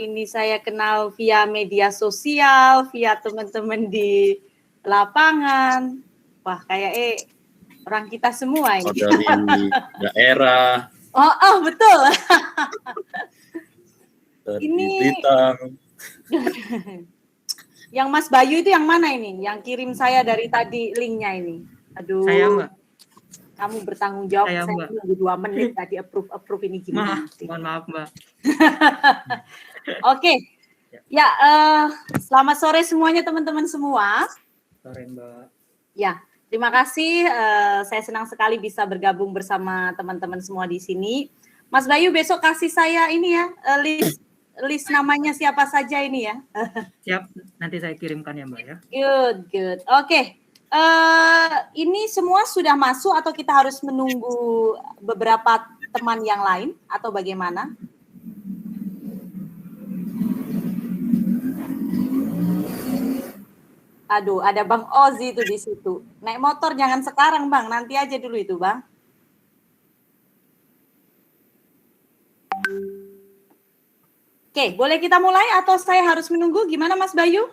ini saya kenal via media sosial, via teman-teman di lapangan. Wah, kayak orang kita semua ini. Dari daerah. Oh, betul. Dari Ini Blitar. Yang Mas Bayu itu yang mana ini? Yang kirim saya dari tadi linknya ini. Aduh. Saya, Mbak. Kamu bertanggung jawab. Saya nunggu 2 menit tadi approve ini gimana? Mohon maaf, Mbak. Oke. Ya, selamat sore semuanya teman-teman semua. Sore, Mbak. Ya, terima kasih. Saya senang sekali bisa bergabung bersama teman-teman semua di sini. Mas Bayu besok kasih saya ini ya, list namanya siapa saja ini ya. Siap, nanti saya kirimkan ya Mbak ya. Good. Oke. Ini semua sudah masuk atau kita harus menunggu beberapa teman yang lain atau bagaimana? Aduh, ada Bang Ozi itu di situ. Naik motor jangan sekarang Bang, nanti aja dulu itu Bang. Oke, boleh kita mulai atau saya harus menunggu? Gimana Mas Bayu?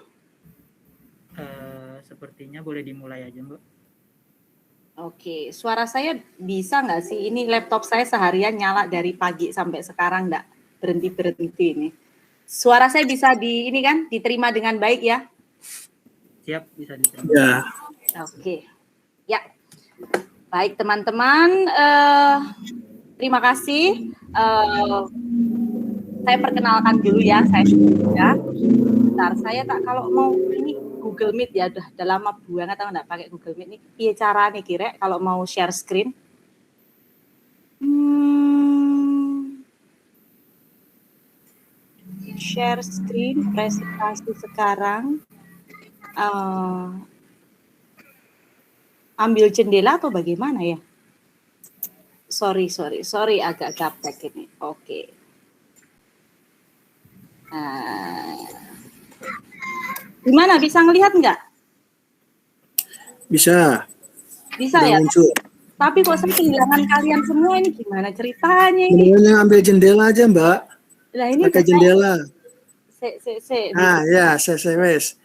Sepertinya boleh dimulai aja Mbak. Oke, suara saya bisa nggak sih? Ini laptop saya seharian nyala dari pagi sampai sekarang nggak berhenti ini. Suara saya bisa ini kan diterima dengan baik ya? Siap, bisa diterima. Ya. Oke, ya. Baik teman-teman, terima kasih. Saya perkenalkan dulu ya, Bentar, saya tak kalau mau ini Google Meet ya, udah lama banget atau nggak pakai Google Meet nih. Iya cara nih kira kalau mau share screen. Share screen presentasi sekarang. Ambil jendela atau bagaimana ya? Sorry agak gaptek ini. Oke. Gimana bisa ngelihat nggak? Bisa Ya. Muncul. Tapi kok saya kehilangan kalian semua ini gimana ceritanya ini? Kemudian ambil jendela aja Mbak. Lah ini pakai jendela. Ya, wes.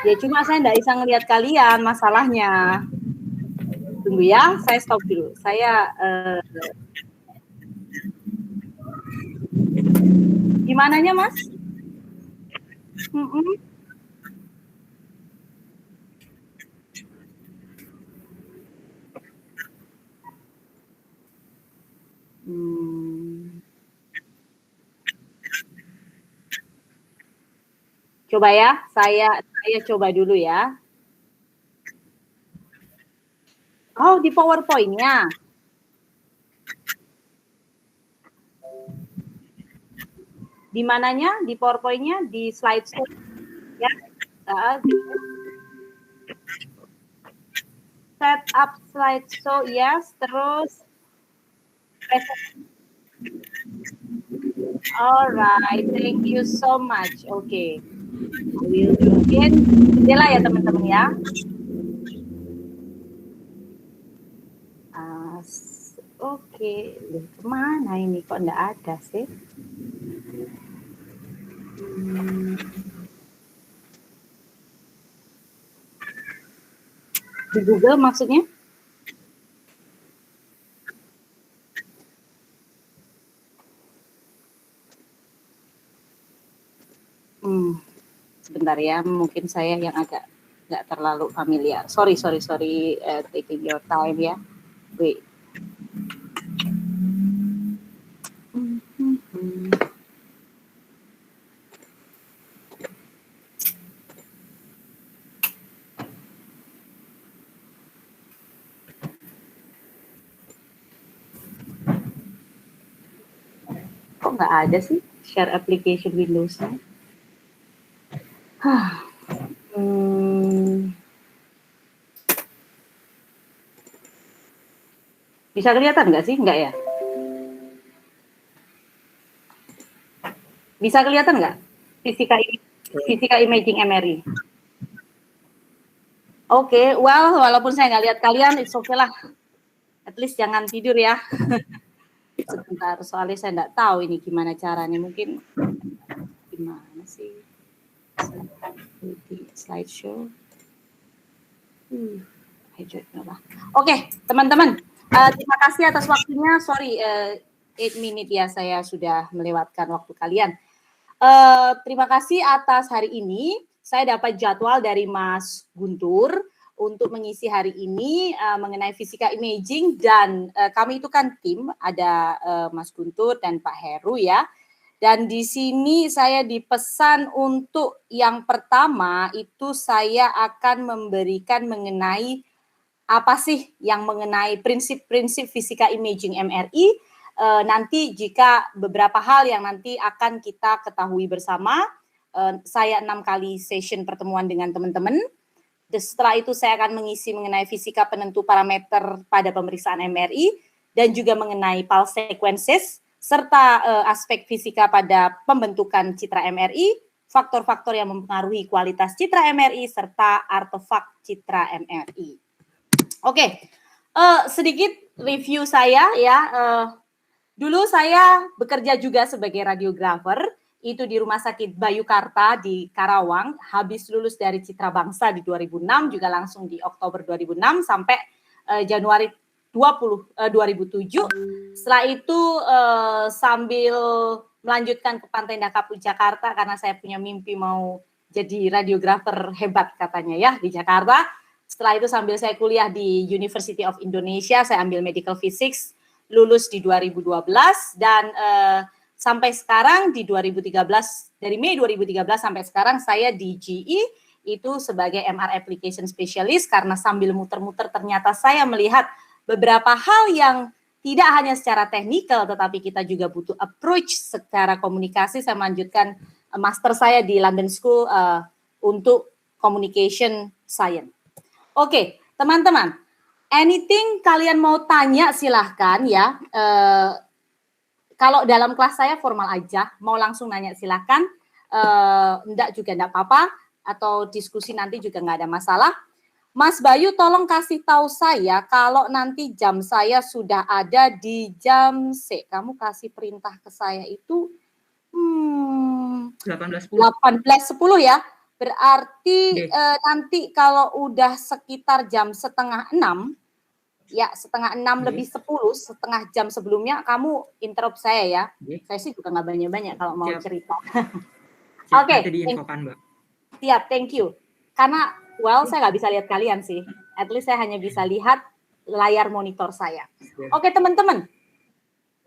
Ya cuma saya nggak bisa ngelihat kalian masalahnya. Tunggu ya, saya stop dulu. Saya gimananya Mas? Coba ya, saya coba dulu ya. Oh, di PowerPoint-nya. Di mananya? Di PowerPoint-nya? Di slideshow? Ya. Set up slideshow, yes. Terus. Alright, thank you so much. Okay. We'll do again. Jendela ya teman-teman ya. Oke, kemana ini kok enggak ada sih? Di Google maksudnya? Sebentar ya, mungkin saya yang agak nggak terlalu familiar. Sorry, taking your time ya. Wait. Kok nggak ada sih share application Windows-nya? Bisa kelihatan nggak sih? Nggak ya? Bisa kelihatan nggak? Fisika Imaging MRI. Oke, walaupun saya nggak lihat kalian, it's okay lah. At least jangan tidur ya. Sebentar, soalnya saya nggak tahu ini gimana caranya. Mungkin see slideshow. I don't know lah. Oke, teman-teman, terima kasih atas waktunya. Sorry, 8 menit ya saya sudah melewatkan waktu kalian. Terima kasih atas hari ini. Saya dapat jadwal dari Mas Guntur untuk mengisi hari ini mengenai fisika imaging dan kami itu kan tim, ada Mas Guntur dan Pak Heru ya. Dan di sini saya dipesan untuk yang pertama itu saya akan memberikan mengenai apa sih yang mengenai prinsip-prinsip fisika imaging MRI. Nanti jika beberapa hal yang nanti akan kita ketahui bersama, saya 6 kali session pertemuan dengan teman-teman. Setelah itu saya akan mengisi mengenai fisika penentu parameter pada pemeriksaan MRI dan juga mengenai pulse sequences serta aspek fisika pada pembentukan citra MRI, faktor-faktor yang mempengaruhi kualitas citra MRI serta artefak citra MRI. Oke, sedikit review saya ya. Dulu saya bekerja juga sebagai radiografer, itu di Rumah Sakit Bayukarta di Karawang, habis lulus dari Citra Bangsa di 2006, juga langsung di Oktober 2006 sampai Januari 2007. Setelah itu sambil melanjutkan ke Pantai Indah Jakarta karena saya punya mimpi mau jadi radiografer hebat katanya ya di Jakarta. Setelah itu sambil saya kuliah di University of Indonesia, saya ambil medical physics, lulus di 2012 dan sampai sekarang di 2013, dari Mei 2013 sampai sekarang saya di GE itu sebagai MR Application Specialist karena sambil muter-muter ternyata saya melihat beberapa hal yang tidak hanya secara teknikal tetapi kita juga butuh approach secara komunikasi. Saya melanjutkan master saya di London School untuk Communication Science. Oke, teman-teman, anything kalian mau tanya silahkan ya. Kalau dalam kelas saya formal aja, mau langsung nanya silahkan. Enggak juga enggak apa-apa, atau diskusi nanti juga enggak ada masalah. Mas Bayu tolong kasih tahu saya kalau nanti jam saya sudah ada di jam kamu kasih perintah ke saya itu 18.10 ya. Berarti nanti kalau udah sekitar jam 5:30 ya, 5:30 lebih 10, setengah jam sebelumnya kamu interrupt saya ya. Saya sih juga nggak banyak-banyak kalau mau cerita. Oke, nanti diinfokan, Mbak. Siap, thank you. Karena saya nggak bisa lihat kalian sih. At least saya hanya bisa lihat layar monitor saya. Oke, teman-teman.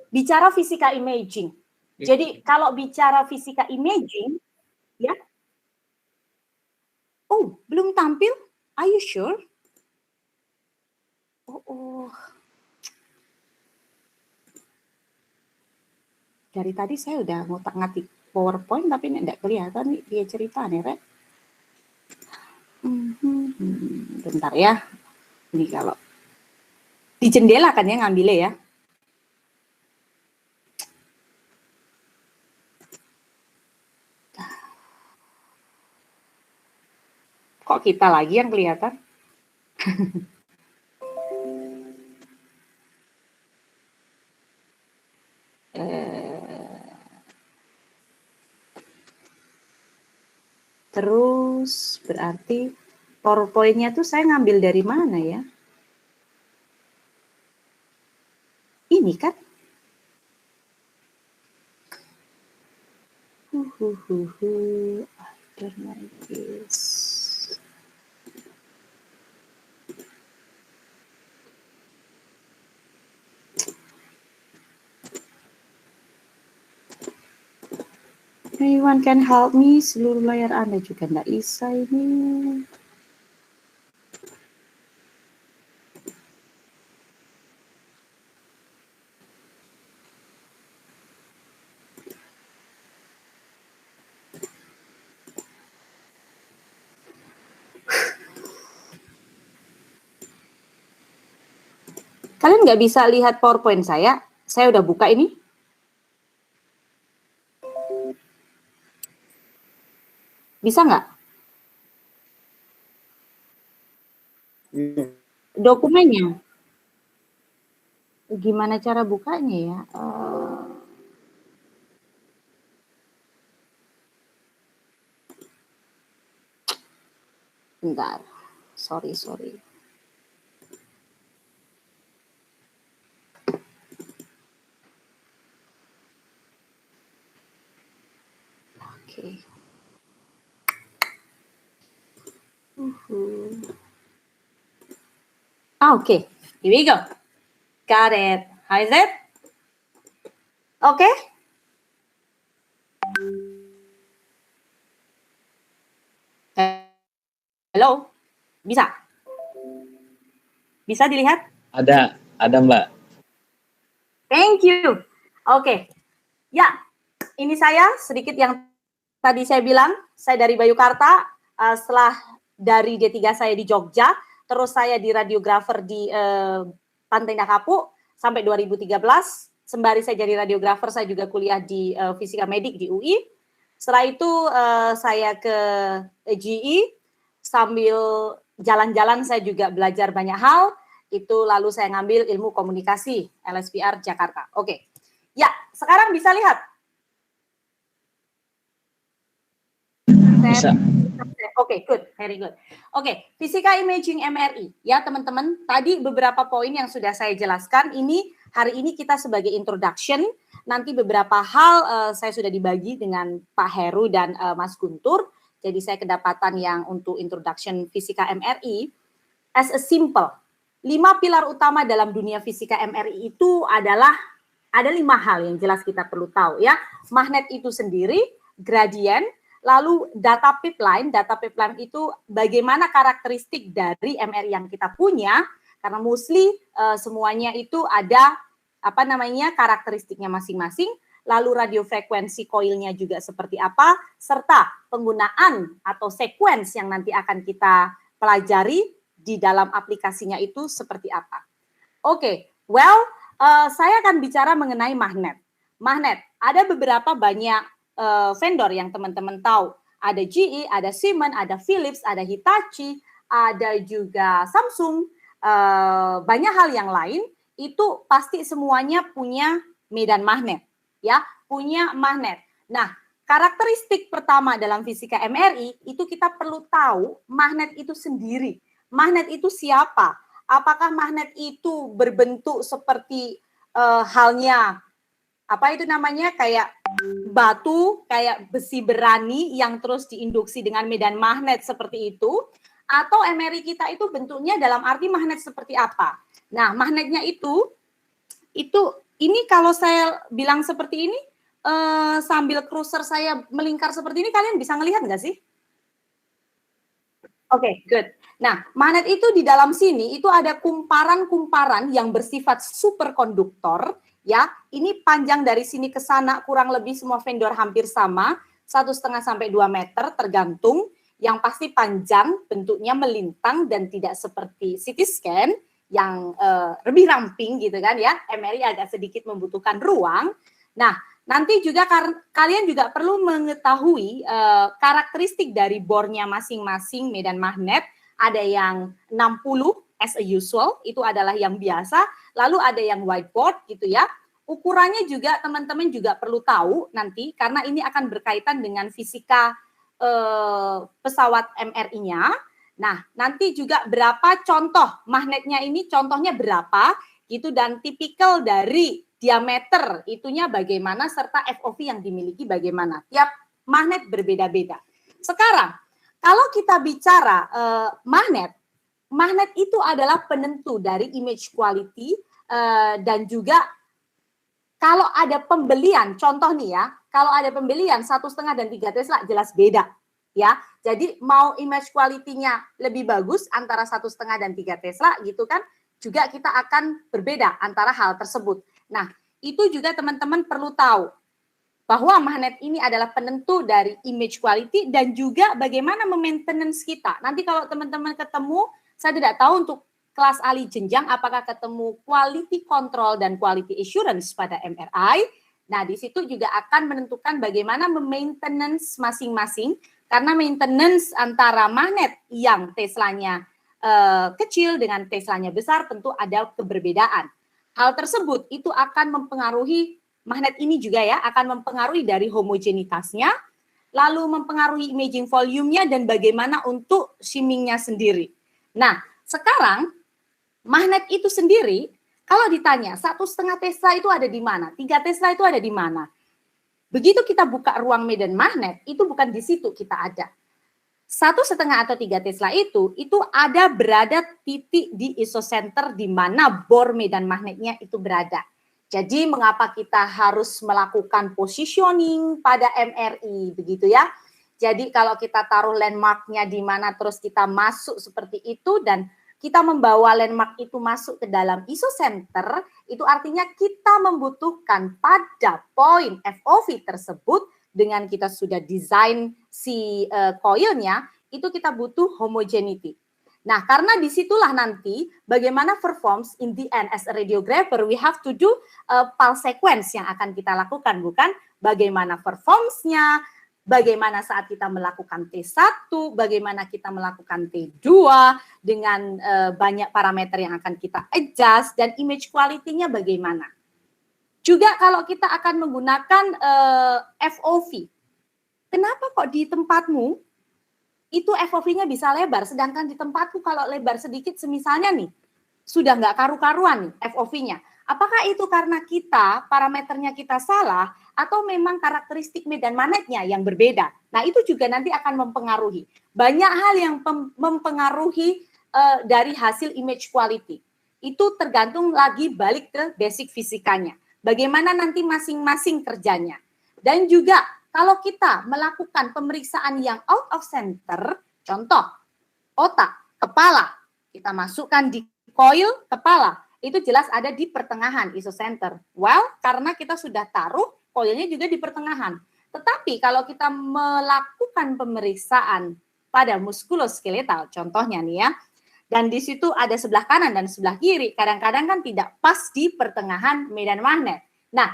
Bicara fisika imaging. Jadi kalau bicara fisika imaging, ya. Oh, belum tampil? Are you sure? Dari tadi saya udah ngotak-ngatik PowerPoint tapi enggak kelihatan nih dia cerita nih, Rek. Bentar ya. Ini kalau di jendela kan ya ngambilnya ya. Kok kita lagi yang kelihatan? Terus berarti PowerPoint-nya tuh saya ngambil dari mana ya? Ini kan? I don't like this. Anyone can help me? Seluruh layar Anda juga nggak bisa ini. Kalian nggak bisa lihat PowerPoint saya? Saya udah buka ini. Bisa nggak? Dokumennya. Gimana cara bukanya ya? Bentar. Sorry. Oke. Okay. Here we go. Got it. How is it? Okay. Halo, bisa? Bisa dilihat? Ada Mbak. Thank you. Oke. Ya, ini saya sedikit yang tadi saya bilang, saya dari Bayukarta, setelah dari D3 saya di Jogja, terus saya di radiografer di Pantai Nakapu sampai 2013, sembari saya jadi radiografer, saya juga kuliah di Fisika Medik di UI. Setelah itu saya ke GE, sambil jalan-jalan saya juga belajar banyak hal, itu lalu saya ngambil ilmu komunikasi, LSPR Jakarta. Oke. Ya, sekarang bisa lihat? Bisa. Oke, good, very good. Oke, Fisika Imaging MRI. Ya, teman-teman, tadi beberapa poin yang sudah saya jelaskan, ini hari ini kita sebagai introduction, nanti beberapa hal saya sudah dibagi dengan Pak Heru dan Mas Guntur, jadi saya kedapatan yang untuk introduction Fisika MRI, as a simple, 5 pilar utama dalam dunia Fisika MRI itu adalah, ada 5 hal yang jelas kita perlu tahu ya, magnet itu sendiri, gradient, lalu data pipeline itu bagaimana karakteristik dari MRI yang kita punya, karena mostly semuanya itu ada karakteristiknya masing-masing, lalu radiofrekuensi koilnya juga seperti apa, serta penggunaan atau sequence yang nanti akan kita pelajari di dalam aplikasinya itu seperti apa. Oke, saya akan bicara mengenai magnet. Magnet, ada beberapa banyak vendor yang teman-teman tahu. Ada GE, ada Siemens, ada Philips, ada Hitachi, ada juga Samsung, banyak hal yang lain, itu pasti semuanya punya medan magnet, ya, punya magnet. Nah, karakteristik pertama dalam fisika MRI itu kita perlu tahu magnet itu sendiri. Magnet itu siapa? Apakah magnet itu berbentuk seperti halnya kayak batu, kayak besi berani yang terus diinduksi dengan medan magnet seperti itu, atau MRI kita itu bentuknya dalam arti magnet seperti apa? Nah, magnetnya itu ini kalau saya bilang seperti ini, sambil cursor saya melingkar seperti ini, kalian bisa ngelihat nggak sih? Oke, good. Nah, magnet itu di dalam sini itu ada kumparan-kumparan yang bersifat superkonduktor, ya. Ini panjang dari sini ke sana kurang lebih semua vendor hampir sama, 1,5 sampai 2 meter tergantung. Yang pasti panjang, bentuknya melintang dan tidak seperti CT scan yang lebih ramping gitu kan ya. MRI agak sedikit membutuhkan ruang. Nah, nanti juga kalian juga perlu mengetahui karakteristik dari bornya masing-masing medan magnet. Ada yang 60 as a usual, itu adalah yang biasa. Lalu ada yang whiteboard gitu ya. Ukurannya juga teman-teman juga perlu tahu nanti, karena ini akan berkaitan dengan fisika pesawat MRI-nya. Nah, nanti juga berapa contoh magnetnya ini, contohnya berapa gitu, dan tipikal dari diameter itunya bagaimana, serta FOV yang dimiliki bagaimana. Tiap magnet berbeda-beda. Sekarang, kalau kita bicara magnet itu adalah penentu dari image quality dan juga kalau ada pembelian, contoh nih ya, kalau ada pembelian 1,5 dan 3 Tesla jelas beda. Ya, jadi mau image quality-nya lebih bagus antara 1,5 dan 3 Tesla gitu kan, juga kita akan berbeda antara hal tersebut. Nah, itu juga teman-teman perlu tahu bahwa magnet ini adalah penentu dari image quality dan juga bagaimana maintenance kita. Nanti kalau teman-teman ketemu, saya tidak tahu untuk kelas ahli jenjang apakah ketemu quality control dan quality assurance pada MRI. Nah, di situ juga akan menentukan bagaimana maintenance masing-masing, karena maintenance antara magnet yang Teslanya kecil dengan Teslanya besar tentu ada keberbedaan. Hal tersebut itu akan mempengaruhi magnet ini juga ya, akan mempengaruhi dari homogenitasnya, lalu mempengaruhi imaging volume-nya, dan bagaimana untuk shimming-nya sendiri. Nah, sekarang magnet itu sendiri, kalau ditanya 1,5 Tesla itu ada di mana, 3 Tesla itu ada di mana, begitu kita buka ruang medan magnet, itu bukan di situ kita ada. 1,5 atau 3 Tesla itu ada berada titik di isocenter di mana bor medan magnetnya itu berada. Jadi mengapa kita harus melakukan positioning pada MRI, begitu ya. Jadi kalau kita taruh landmarknya di mana, terus kita masuk seperti itu, dan kita membawa landmark itu masuk ke dalam isocenter, itu artinya kita membutuhkan pada poin FOV tersebut, dengan kita sudah desain si coilnya, itu kita butuh homogeneity. Nah, karena disitulah nanti bagaimana performs in the end as a radiographer, we have to do pulse sequence yang akan kita lakukan, bukan bagaimana performance-nya, bagaimana saat kita melakukan T1, bagaimana kita melakukan T2, dengan banyak parameter yang akan kita adjust, dan image quality-nya bagaimana. Juga kalau kita akan menggunakan FOV, kenapa kok di tempatmu itu FOV-nya bisa lebar, sedangkan di tempatku kalau lebar sedikit, semisalnya nih, sudah nggak karu-karuan nih FOV-nya. Apakah itu karena kita, parameternya kita salah, atau memang karakteristik medan magnetnya yang berbeda? Nah, itu juga nanti akan mempengaruhi. Banyak hal yang mempengaruhi dari hasil image quality. Itu tergantung lagi balik ke basic fisikanya. Bagaimana nanti masing-masing kerjanya. Dan juga kalau kita melakukan pemeriksaan yang out of center, contoh otak, kepala, kita masukkan di coil kepala, itu jelas ada di pertengahan isocenter. Well, karena kita sudah taruh coilnya juga di pertengahan. Tetapi kalau kita melakukan pemeriksaan pada muskuloskeletal, contohnya nih ya, dan di situ ada sebelah kanan dan sebelah kiri, kadang-kadang kan tidak pas di pertengahan medan magnet. Nah,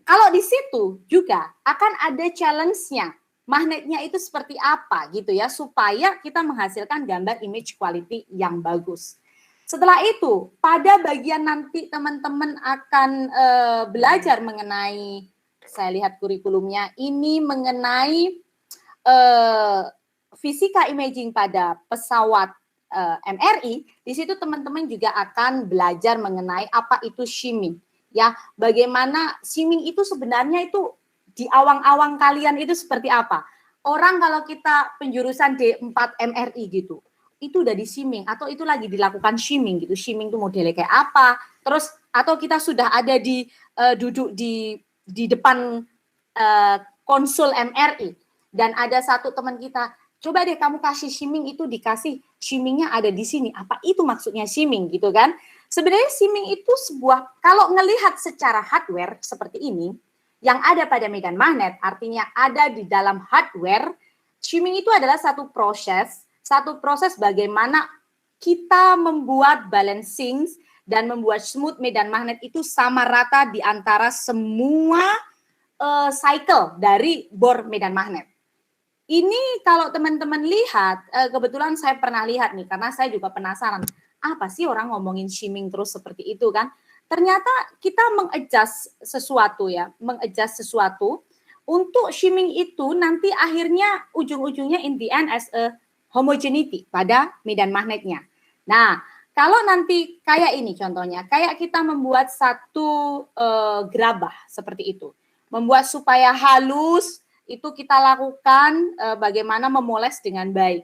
kalau di situ juga akan ada challenge-nya, magnetnya itu seperti apa gitu ya, supaya kita menghasilkan gambar image quality yang bagus. Setelah itu, pada bagian nanti teman-teman akan belajar mengenai, saya lihat kurikulumnya, ini mengenai fisika imaging pada pesawat MRI, di situ teman-teman juga akan belajar mengenai apa itu shimming. Ya, bagaimana shimming itu sebenarnya itu di awang-awang kalian itu seperti apa? Orang kalau kita penjurusan D4 MRI gitu, itu udah di shimming atau itu lagi dilakukan shimming gitu. Shimming itu modelnya kayak apa? Terus atau kita sudah ada di duduk di depan konsul MRI dan ada satu teman kita, coba deh kamu kasih shimming, itu dikasih shimmingnya ada di sini. Apa itu maksudnya shimming gitu kan? Sebenarnya shimming itu sebuah, kalau ngelihat secara hardware seperti ini, yang ada pada medan magnet, artinya ada di dalam hardware, shimming itu adalah satu proses bagaimana kita membuat balancing dan membuat smooth medan magnet itu sama rata di antara semua cycle dari bor medan magnet. Ini kalau teman-teman lihat, kebetulan saya pernah lihat nih, karena saya juga penasaran, apa sih orang ngomongin shimming terus seperti itu kan? Ternyata kita mengadjust sesuatu ya, mengadjust sesuatu untuk shimming itu nanti akhirnya ujung-ujungnya in the end as a homogeneity pada medan magnetnya. Nah, kalau nanti kayak ini contohnya, kayak kita membuat satu gerabah seperti itu, membuat supaya halus, itu kita lakukan bagaimana memoles dengan baik.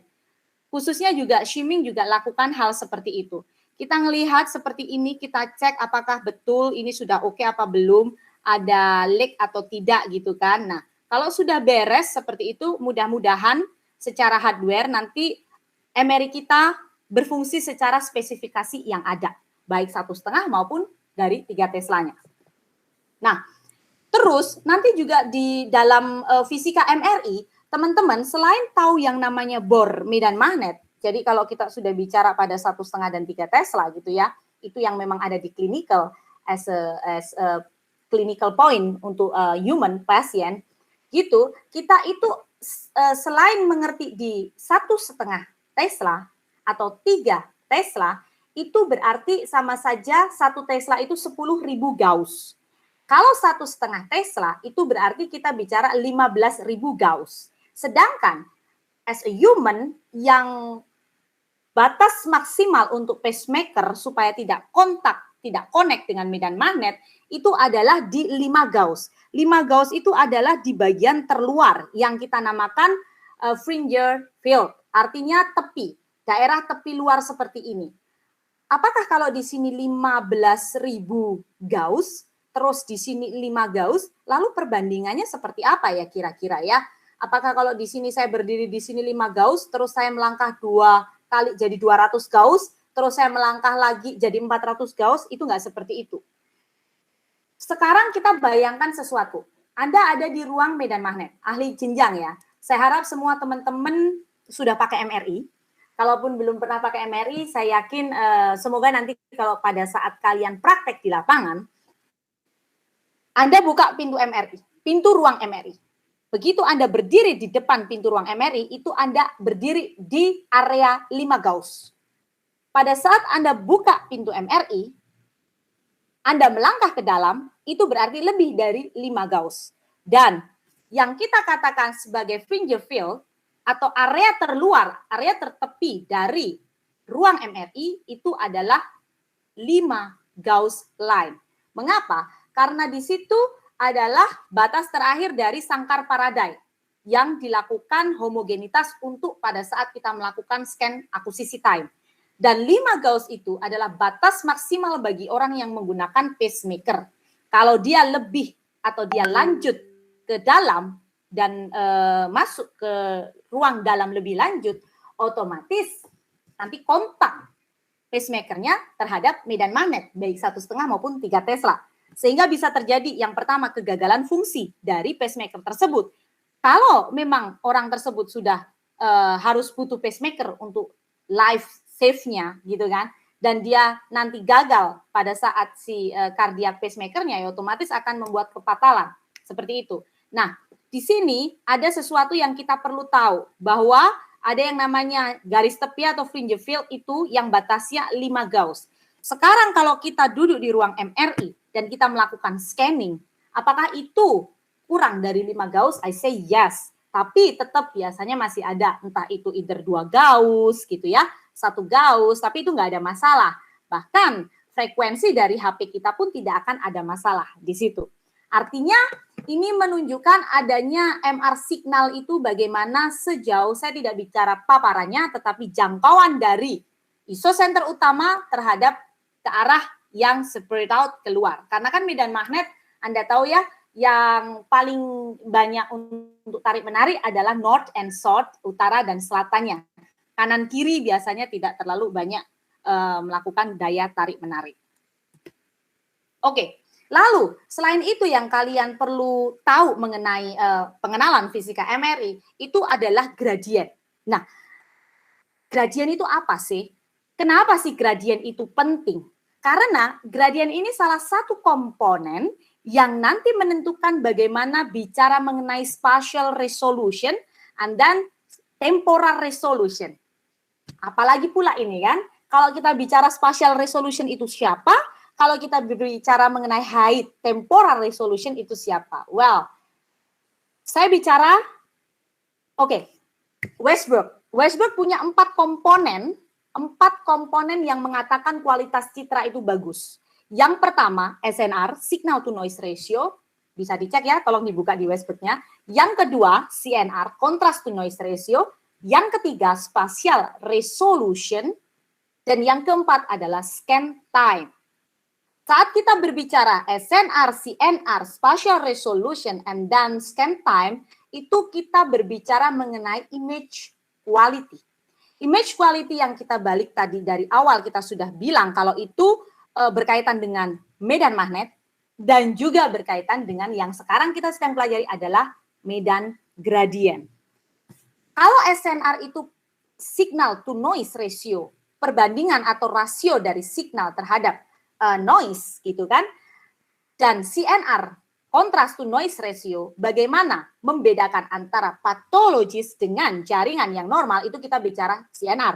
Khususnya juga shimming juga lakukan hal seperti itu. Kita ngelihat seperti ini, kita cek apakah betul ini sudah oke apa belum, ada leak atau tidak gitu kan. Nah, kalau sudah beres seperti itu, mudah-mudahan secara hardware nanti MRI kita berfungsi secara spesifikasi yang ada, baik 1,5 maupun dari 3 Teslanya. Nah, terus nanti juga di dalam fisika MRI, teman-teman selain tahu yang namanya bor medan magnet, jadi kalau kita sudah bicara pada 1,5 dan 3 Tesla gitu ya, itu yang memang ada di clinical as a clinical point untuk human pasien gitu, kita itu selain mengerti di 1,5 Tesla atau 3 Tesla, itu berarti sama saja 1 Tesla itu 10.000 Gauss. Kalau 1,5 Tesla itu berarti kita bicara 15.000 Gauss. Sedangkan as a human yang batas maksimal untuk pacemaker supaya tidak kontak, tidak connect dengan medan magnet itu adalah di 5 Gauss. 5 Gauss itu adalah di bagian terluar yang kita namakan fringe field, artinya tepi, daerah tepi luar seperti ini. Apakah kalau di sini 15.000 Gauss, terus di sini 5 Gauss, lalu perbandingannya seperti apa ya kira-kira ya? Apakah kalau di sini saya berdiri di sini 5 Gauss, terus saya melangkah 2 kali jadi 200 Gauss, terus saya melangkah lagi jadi 400 Gauss, itu nggak seperti itu. Sekarang kita bayangkan sesuatu. Anda ada di ruang medan magnet, ahli jenjang ya. Saya harap semua teman-teman sudah pakai MRI. Kalaupun belum pernah pakai MRI, saya yakin semoga nanti kalau pada saat kalian praktek di lapangan, Anda buka pintu MRI, pintu ruang MRI. Begitu Anda berdiri di depan pintu ruang MRI, itu Anda berdiri di area 5 Gauss. Pada saat Anda buka pintu MRI, Anda melangkah ke dalam, itu berarti lebih dari 5 Gauss. Dan yang kita katakan sebagai fringe field, atau area terluar, area tertepi dari ruang MRI, itu adalah 5 Gauss line. Mengapa? Karena di situ adalah batas terakhir dari sangkar Faraday yang dilakukan homogenitas untuk pada saat kita melakukan scan akuisisi time. Dan 5 Gauss itu adalah batas maksimal bagi orang yang menggunakan pacemaker. Kalau dia lebih atau dia lanjut ke dalam dan masuk ke ruang dalam lebih lanjut, otomatis nanti kontak pacemakernya terhadap medan magnet, baik 1,5 maupun 3 Tesla. Sehingga bisa terjadi yang pertama kegagalan fungsi dari pacemaker tersebut. Kalau memang orang tersebut sudah harus butuh pacemaker untuk life save-nya gitu kan, dan dia nanti gagal pada saat si cardiac pacemaker-nya, ya otomatis akan membuat kefatalan seperti itu. Nah, di sini ada sesuatu yang kita perlu tahu, bahwa ada yang namanya garis tepi atau fringe field itu yang batasnya 5 Gauss. Sekarang kalau kita duduk di ruang MRI dan kita melakukan scanning, apakah itu kurang dari 5 Gauss? I say yes. Tapi tetap biasanya masih ada, entah itu either 2 Gauss gitu ya, 1 Gauss, tapi itu nggak ada masalah. Bahkan frekuensi dari HP kita pun tidak akan ada masalah di situ. Artinya ini menunjukkan adanya MR signal itu bagaimana sejauh, saya tidak bicara paparannya, tetapi jangkauan dari isocenter utama terhadap ke arah yang spread out keluar. Karena kan medan magnet, Anda tahu ya, yang paling banyak untuk tarik-menarik adalah north and south, utara dan selatannya. Kanan kiri biasanya tidak terlalu banyak melakukan daya tarik-menarik. Oke. Lalu, selain itu yang kalian perlu tahu mengenai pengenalan fisika MRI, itu adalah gradien. Nah, gradien itu apa sih? Kenapa sih gradien itu penting? Karena gradien ini salah satu komponen yang nanti menentukan bagaimana bicara mengenai spatial resolution and then temporal resolution. Apalagi pula ini kan, kalau kita bicara spatial resolution itu siapa? Kalau kita berbicara mengenai height, temporal resolution itu siapa? Well, saya bicara, Westbrook. Westbrook punya 4 komponen yang mengatakan kualitas citra itu bagus. Yang pertama, SNR, signal to noise ratio, bisa dicek ya, tolong dibuka di Westbrook-nya. Yang kedua, CNR, contrast to noise ratio. Yang ketiga, spatial resolution. Dan yang keempat adalah scan time. Saat kita berbicara SNR, CNR, spatial resolution, and then scan time, itu kita berbicara mengenai image quality. Image quality yang kita balik tadi dari awal kita sudah bilang kalau itu berkaitan dengan medan magnet dan juga berkaitan dengan yang sekarang kita sedang pelajari adalah medan gradien. Kalau SNR itu signal to noise ratio, perbandingan atau rasio dari signal terhadap noise gitu kan, dan CNR contrast to noise ratio, bagaimana membedakan antara patologis dengan jaringan yang normal, itu kita bicara CNR.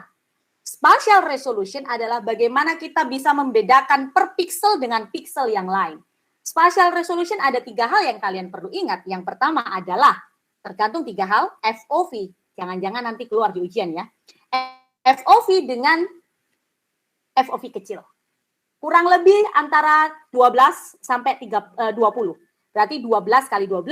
Spatial resolution adalah bagaimana kita bisa membedakan per pixel dengan pixel yang lain. Spatial resolution ada 3 hal yang kalian perlu ingat. Yang pertama adalah tergantung 3 hal, FOV. Jangan-jangan nanti keluar di ujian ya. FOV dengan FOV kecil. Kurang lebih antara 12 sampai 20. Berarti 12 kali 12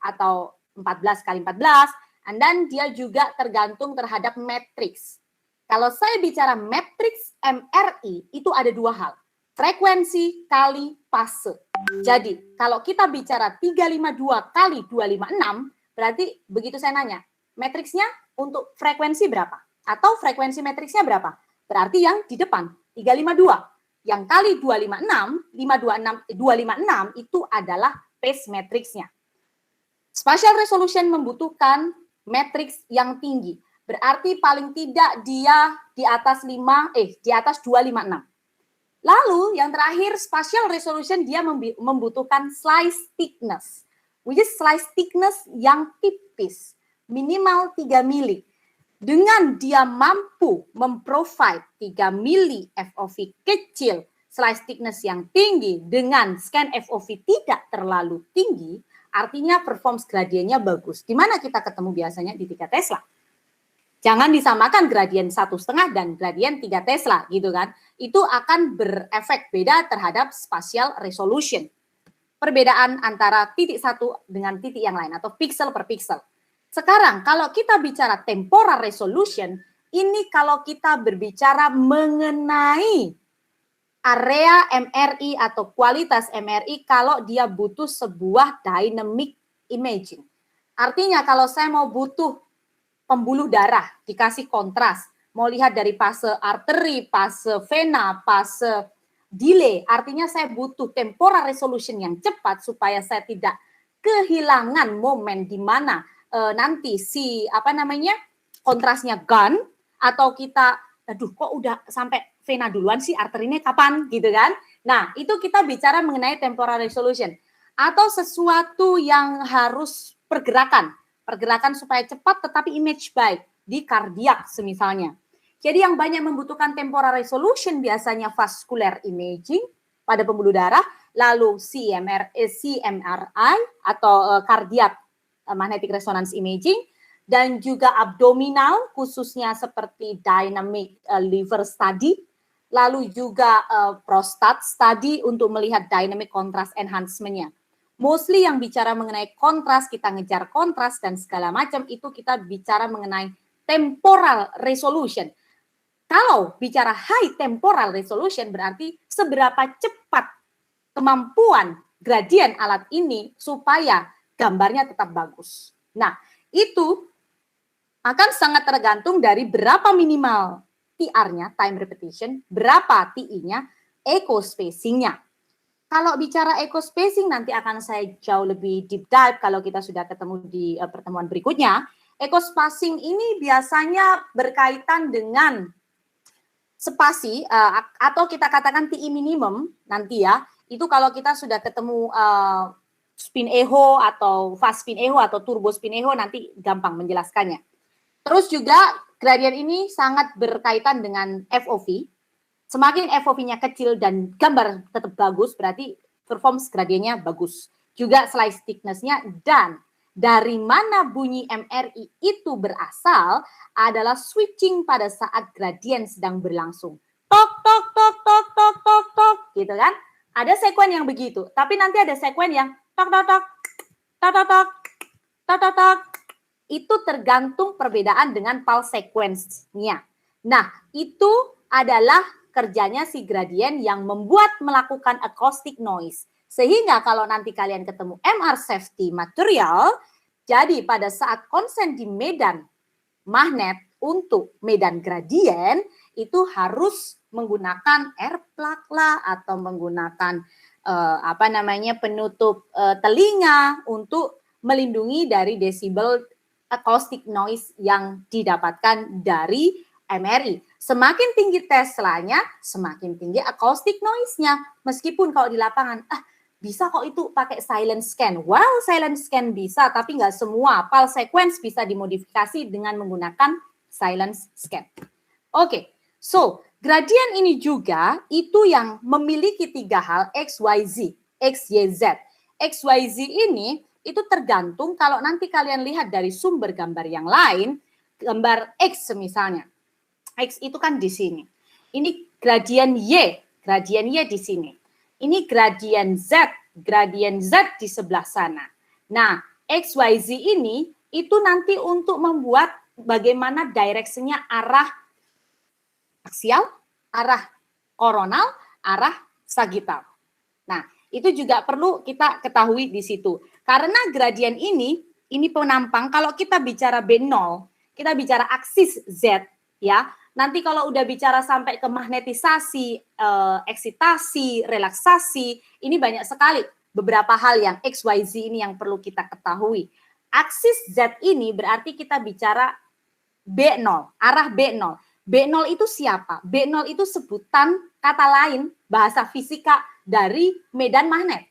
atau 14 kali 14. And then dia juga tergantung terhadap matriks. Kalau saya bicara matriks MRI, itu ada 2 hal. Frekuensi kali fase. Jadi, kalau kita bicara 352 kali 256, berarti begitu saya nanya, matriksnya untuk frekuensi berapa? Atau frekuensi matriksnya berapa? Berarti yang di depan, 352. Yang kali 256 itu adalah phase matriksnya. Spatial resolution membutuhkan matriks yang tinggi. Berarti paling tidak dia di atas 256. Lalu yang terakhir, spatial resolution dia membutuhkan slice thickness. Which is slice thickness yang tipis, minimal 3 mili. Dengan dia mampu memprovide 3 mili FOV kecil, slice thickness yang tinggi dengan scan FOV tidak terlalu tinggi, artinya performance gradiennya bagus. Di mana kita ketemu biasanya di 3 Tesla. Jangan disamakan gradien 1,5 dan gradien 3 Tesla gitu kan. Itu akan berefek beda terhadap spatial resolution. Perbedaan antara titik satu dengan titik yang lain atau pixel per pixel. Sekarang kalau kita bicara temporal resolution, ini kalau kita berbicara mengenai area MRI atau kualitas MRI kalau dia butuh sebuah dynamic imaging. Artinya kalau saya mau butuh pembuluh darah dikasih kontras, mau lihat dari fase arteri, fase vena, fase delay, artinya saya butuh temporal resolution yang cepat supaya saya tidak kehilangan momen di mana nanti kontrasnya gone atau kita kok udah sampai vena duluan sih, arterinya kapan gitu kan. Nah, itu kita bicara mengenai temporal resolution atau sesuatu yang harus pergerakan supaya cepat tetapi image baik di kardiak semisalnya. Jadi yang banyak membutuhkan temporal resolution biasanya vascular imaging pada pembuluh darah, lalu CMRI atau cardiac magnetic resonance imaging, dan juga abdominal khususnya seperti dynamic liver study, lalu juga prostate study untuk melihat dynamic contrast enhancement-nya. Mostly yang bicara mengenai kontras, kita ngejar kontras dan segala macam, itu kita bicara mengenai temporal resolution. Kalau bicara high temporal resolution berarti seberapa cepat kemampuan gradien alat ini supaya gambarnya tetap bagus. Nah, itu akan sangat tergantung dari berapa minimal TR-nya, time repetition, berapa TI-nya, echo spacing-nya. Kalau bicara echo spacing nanti akan saya jauh lebih deep dive kalau kita sudah ketemu di pertemuan berikutnya. Echo spacing ini biasanya berkaitan dengan spasi atau kita katakan TI minimum nanti ya. Itu kalau kita sudah ketemu spin echo atau fast spin echo atau turbo spin echo nanti gampang menjelaskannya. Terus juga gradien ini sangat berkaitan dengan FOV. Semakin FOV-nya kecil dan gambar tetap bagus, berarti performance gradiennya bagus. Juga slice thickness-nya, dan dari mana bunyi MRI itu berasal adalah switching pada saat gradien sedang berlangsung. Tok, tok, tok, tok, tok, tok, tok, gitu kan. Ada sekuen yang begitu, tapi nanti ada sekuen yang tok, tok, tok, tok, tok, tok, tok, tok, tok. Itu tergantung perbedaan dengan pulse sequence-nya. Nah, itu adalah kerjanya si gradien yang membuat melakukan acoustic noise. Sehingga kalau nanti kalian ketemu MR safety material, jadi pada saat konsen di medan magnet untuk medan gradien, itu harus menggunakan air plug lah atau menggunakan penutup telinga untuk melindungi dari desibel acoustic noise yang didapatkan dari MRI. Semakin tinggi Tesla-nya, semakin tinggi acoustic noise-nya. Meskipun kalau di lapangan, bisa kok itu pakai silent scan. Well, silent scan bisa, tapi nggak semua pulse sequence bisa dimodifikasi dengan menggunakan silent scan. Oke, so gradien ini juga itu yang memiliki 3 hal X, Y, Z. X, Y, Z. X, Y, Z ini itu tergantung kalau nanti kalian lihat dari sumber gambar yang lain, gambar X misalnya. X itu kan di sini. Ini gradien Y di sini. Ini gradien Z di sebelah sana. Nah, X, Y, Z ini itu nanti untuk membuat bagaimana direksinya arah aksial, arah koronal, arah sagital. Nah, itu juga perlu kita ketahui di situ. Karena gradien ini penampang, kalau kita bicara B0, kita bicara aksis Z, ya. Nanti kalau udah bicara sampai ke magnetisasi, eksitasi, relaksasi, ini banyak sekali beberapa hal yang X, Y, Z ini yang perlu kita ketahui. Aksis Z ini berarti kita bicara B0, arah B0. B0 itu siapa? B0 itu sebutan kata lain bahasa fisika dari medan magnet.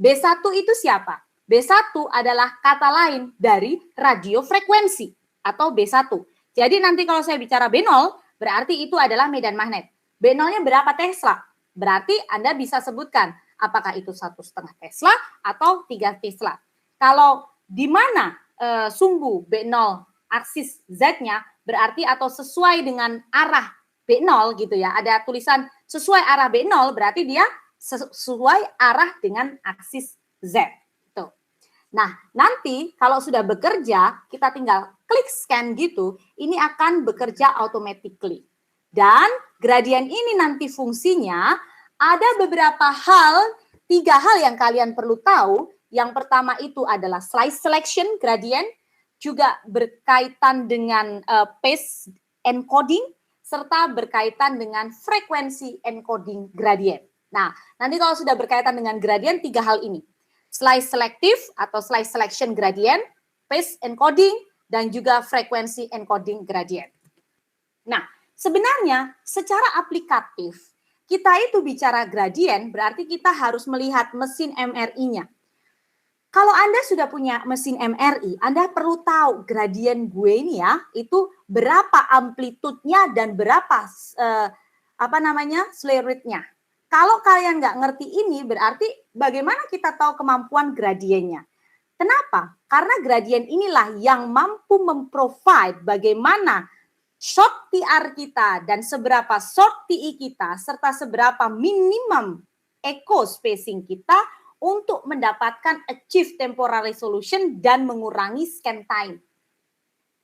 B1 itu siapa? B1 adalah kata lain dari radiofrekuensi atau B1. Jadi nanti kalau saya bicara B0, berarti itu adalah medan magnet. B0-nya berapa Tesla? Berarti Anda bisa sebutkan apakah itu 1,5 Tesla atau 3 Tesla. Kalau di mana sumbu B0 aksis Z-nya berarti atau sesuai dengan arah B0 gitu ya. Ada tulisan sesuai arah B0 berarti dia sesuai arah dengan aksis Z. Tuh. Nah, nanti kalau sudah bekerja, kita tinggal klik scan gitu, ini akan bekerja automatically. Dan gradien ini nanti fungsinya ada beberapa hal, 3 hal yang kalian perlu tahu. Yang pertama itu adalah slice selection gradient, juga berkaitan dengan phase encoding, serta berkaitan dengan frekuensi encoding gradient. Nah, nanti kalau sudah berkaitan dengan gradient, 3 hal ini. Slice selective atau slice selection gradient, phase encoding, dan juga frekuensi encoding gradient. Nah, sebenarnya secara aplikatif, kita itu bicara gradient, berarti kita harus melihat mesin MRI-nya. Kalau Anda sudah punya mesin MRI, Anda perlu tahu gradien gue ini ya, itu berapa amplitudenya dan berapa slew rate-nya. Kalau kalian nggak ngerti ini, berarti bagaimana kita tahu kemampuan gradiennya? Kenapa? Karena gradien inilah yang mampu memprovide bagaimana short TR kita dan seberapa short TI kita, serta seberapa minimum echo spacing kita untuk mendapatkan achieve temporal resolution dan mengurangi scan time.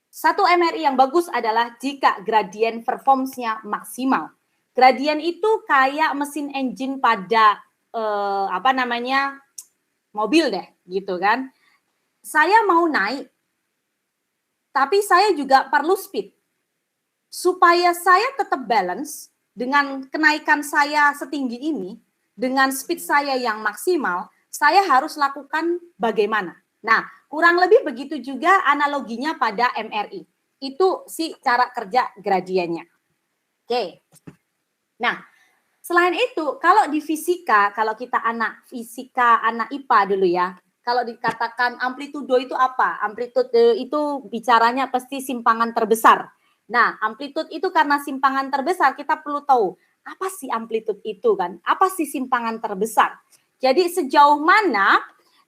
Satu MRI yang bagus adalah jika gradien performance-nya maksimal. Gradien itu kayak mesin engine pada mobil deh, gitu kan. Saya mau naik, tapi saya juga perlu speed. Supaya saya tetap balance dengan kenaikan saya setinggi ini, dengan speed saya yang maksimal, saya harus lakukan bagaimana. Nah, kurang lebih begitu juga analoginya pada MRI. Itu sih cara kerja gradiennya. Oke. Nah, selain itu, kalau di fisika, kalau kita anak fisika, anak IPA dulu ya, kalau dikatakan amplitudo itu apa? Amplitudo itu bicaranya pasti simpangan terbesar. Nah, amplitude itu karena simpangan terbesar, kita perlu tahu, apa sih amplitude itu kan? Apa sih simpangan terbesar? Jadi sejauh mana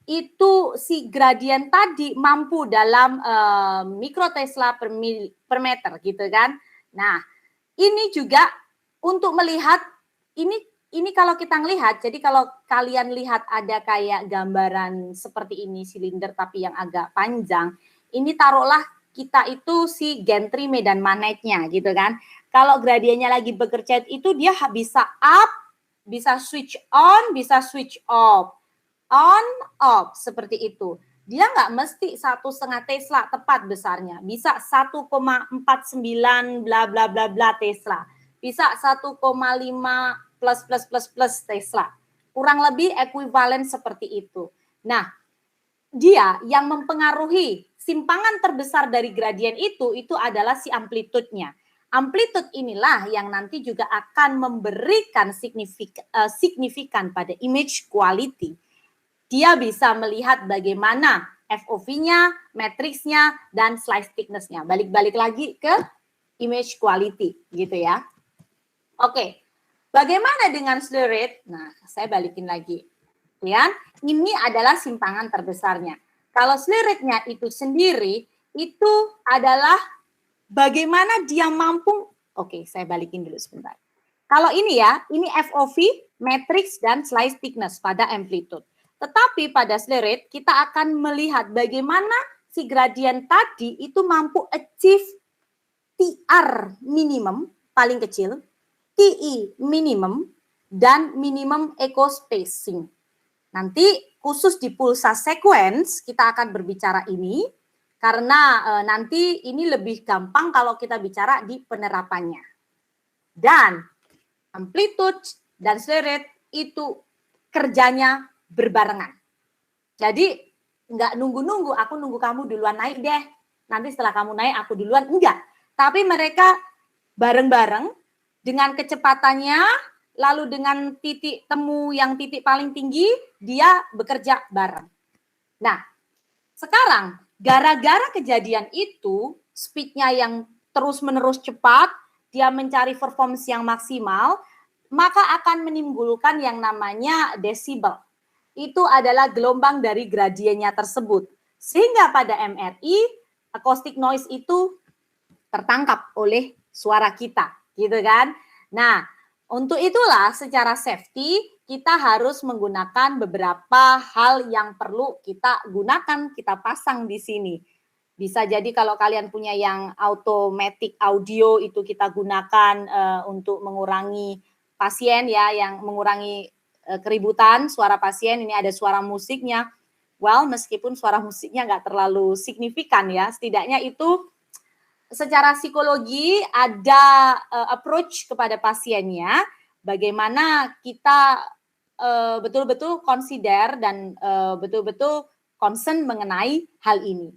itu si gradien tadi mampu dalam mikrotesla per meter gitu kan? Nah, ini juga untuk melihat ini kalau kita ngelihat, jadi kalau kalian lihat ada kayak gambaran seperti ini silinder tapi yang agak panjang, ini taruhlah kita itu si gantry medan magnetnya gitu kan. Kalau gradiennya lagi bekerja itu dia bisa up, bisa switch on, bisa switch off, on, off seperti itu. Dia nggak mesti 1,5 Tesla tepat besarnya, bisa 1,49 bla bla bla bla Tesla, bisa 1,5 plus Tesla. Kurang lebih ekuivalen seperti itu. Nah, dia yang mempengaruhi simpangan terbesar dari gradien itu adalah si amplitudenya. Amplitude inilah yang nanti juga akan memberikan signifikan pada image quality. Dia bisa melihat bagaimana FOV-nya, matriksnya, dan slice thickness-nya. Balik-balik lagi ke image quality gitu ya. Oke, bagaimana dengan slew rate? Nah, saya balikin lagi. Ya, ini adalah simpangan terbesarnya. Kalau slew rate-nya itu sendiri, itu adalah bagaimana dia mampu, oke, saya balikin dulu sebentar. Kalau ini ya, ini FOV, matrix, dan slice thickness pada amplitude. Tetapi pada slew rate, kita akan melihat bagaimana si gradien tadi itu mampu achieve TR minimum, paling kecil, TI minimum, dan minimum echo spacing. Nanti khusus di pulsa sequence kita akan berbicara ini, karena nanti ini lebih gampang kalau kita bicara di penerapannya. Dan amplitude dan slew rate itu kerjanya berbarengan. Jadi nggak nunggu-nunggu, aku nunggu kamu duluan naik deh. Nanti setelah kamu naik aku duluan, enggak. Tapi mereka bareng-bareng dengan kecepatannya, lalu dengan titik temu yang titik paling tinggi, dia bekerja bareng. Nah, sekarang gara-gara kejadian itu, speed-nya yang terus-menerus cepat, dia mencari performance yang maksimal, maka akan menimbulkan yang namanya desibel. Itu adalah gelombang dari gradiennya tersebut. Sehingga pada MRI, acoustic noise itu tertangkap oleh suara kita, gitu kan? Nah, untuk itulah secara safety kita harus menggunakan beberapa hal yang perlu kita gunakan, kita pasang di sini. Bisa jadi kalau kalian punya yang automatic audio itu kita gunakan untuk mengurangi pasien ya, yang mengurangi keributan suara pasien. Ini ada suara musiknya. Well, meskipun suara musiknya nggak terlalu signifikan ya, setidaknya itu secara psikologi ada approach kepada pasiennya, bagaimana kita betul-betul consider dan betul-betul concern mengenai hal ini.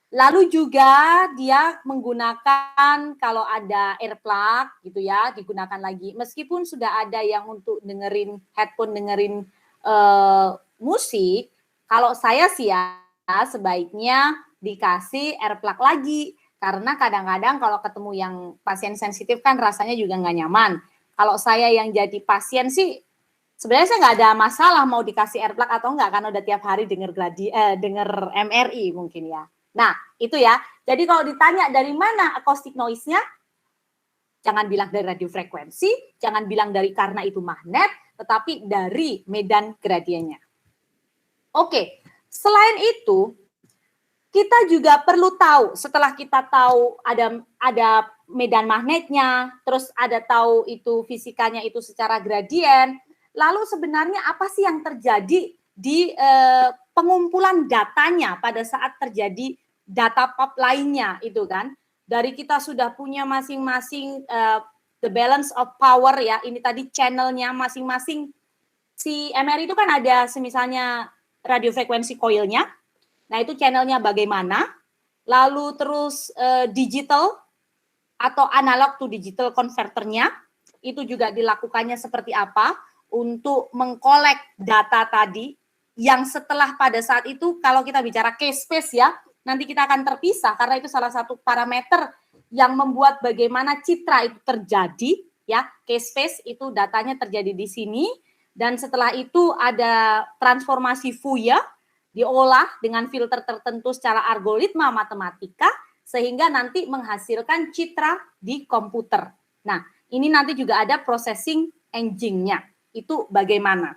Lalu juga dia menggunakan kalau ada earplug gitu ya, digunakan lagi. Meskipun sudah ada yang untuk dengerin headphone, dengerin musik, kalau saya sih ya sebaiknya dikasih earplug lagi. Karena kadang-kadang kalau ketemu yang pasien sensitif kan rasanya juga nggak nyaman. Kalau saya yang jadi pasien sih sebenarnya saya nggak ada masalah mau dikasih earplug atau enggak, karena udah tiap hari denger MRI mungkin ya. Nah, itu ya. Jadi kalau ditanya dari mana acoustic noise-nya, jangan bilang dari radiofrekuensi, jangan bilang dari karena itu magnet, tetapi dari medan gradiennya. Oke, selain itu, kita juga perlu tahu, setelah kita tahu ada medan magnetnya, terus ada tahu itu fisikanya itu secara gradien, lalu sebenarnya apa sih yang terjadi di pengumpulan datanya pada saat terjadi data pop lainnya itu kan. Dari kita sudah punya masing-masing the balance of power ya, ini tadi channelnya masing-masing. Si MRI itu kan ada semisalnya radiofrekuensi coilnya. Nah, itu channelnya bagaimana, lalu terus digital atau analog to digital converternya, itu juga dilakukannya seperti apa untuk mengkolek data tadi, yang setelah pada saat itu, kalau kita bicara case space ya, nanti kita akan terpisah, karena itu salah satu parameter yang membuat bagaimana citra itu terjadi, ya, case space itu datanya terjadi di sini, dan setelah itu ada transformasi Fourier, diolah dengan filter tertentu secara algoritma matematika sehingga nanti menghasilkan citra di komputer. Nah, ini nanti juga ada processing engine-nya. Itu bagaimana?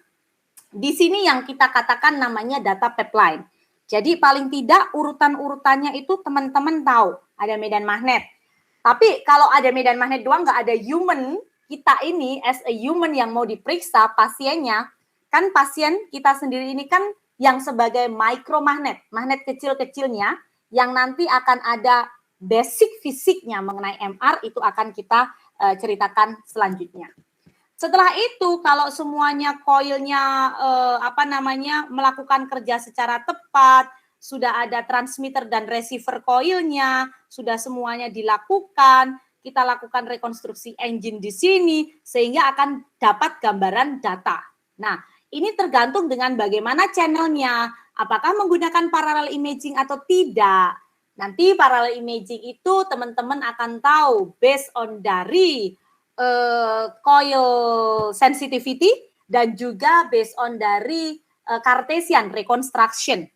Di sini yang kita katakan namanya data pipeline. Jadi paling tidak urutan-urutannya itu teman-teman tahu ada medan magnet. Tapi kalau ada medan magnet doang nggak ada human, kita ini as a human yang mau diperiksa pasiennya, kan pasien kita sendiri ini kan yang sebagai mikromagnet, magnet kecil-kecilnya yang nanti akan ada basic fisiknya mengenai MR itu akan kita ceritakan selanjutnya. Setelah itu kalau semuanya koilnya melakukan kerja secara tepat, sudah ada transmitter dan receiver koilnya, sudah semuanya dilakukan, kita lakukan rekonstruksi engine di sini sehingga akan dapat gambaran data. Nah, ini tergantung dengan bagaimana channelnya, apakah menggunakan parallel imaging atau tidak. Nanti parallel imaging itu teman-teman akan tahu based on dari coil sensitivity dan juga based on dari Cartesian reconstruction.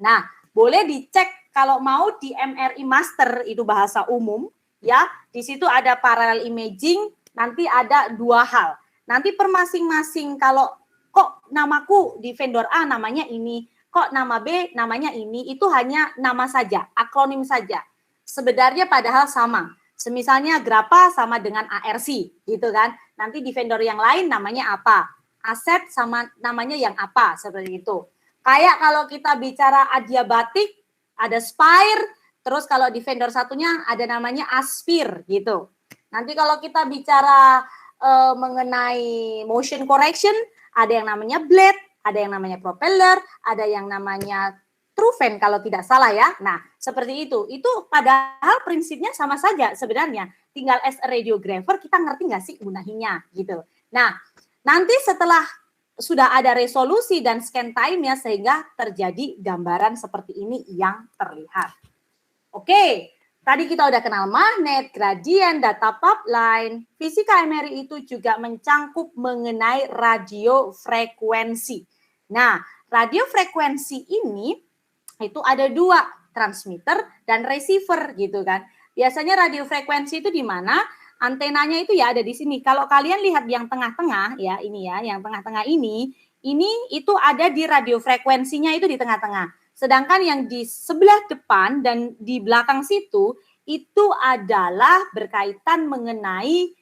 Nah, boleh dicek kalau mau di MRI Master, itu bahasa umum ya. Di situ ada parallel imaging, nanti ada 2 hal. Nanti per masing-masing, kalau kok namaku di vendor A namanya ini, kok nama B namanya ini, itu hanya nama saja, akronim saja. Sebenarnya padahal sama. Semisalnya Grappa sama dengan ARC gitu kan. Nanti di vendor yang lain namanya apa? Aset sama namanya yang apa, seperti itu. Kayak kalau kita bicara adiabatik, ada Spire, terus kalau di vendor satunya ada namanya Aspir gitu. Nanti kalau kita bicara mengenai motion correction, ada yang namanya blade, ada yang namanya propeller, ada yang namanya Truven kalau tidak salah ya. Nah, seperti itu. Itu padahal prinsipnya sama saja sebenarnya. Tinggal as a radiographer kita ngerti nggak sih gunainnya gitu. Nah, nanti setelah sudah ada resolusi dan scan time-nya sehingga terjadi gambaran seperti ini yang terlihat. Oke, tadi kita udah kenal magnet, gradien, data pipeline. Fisika MRI itu juga mencangkup mengenai radiofrekuensi. Nah, radiofrekuensi ini itu ada 2, transmitter dan receiver gitu kan. Biasanya radiofrekuensi itu di mana? Antenanya itu ya ada di sini. Kalau kalian lihat yang tengah-tengah ya, ini ya, yang tengah-tengah ini itu ada di radiofrekuensinya itu di tengah-tengah. Sedangkan yang di sebelah depan dan di belakang situ itu adalah berkaitan mengenai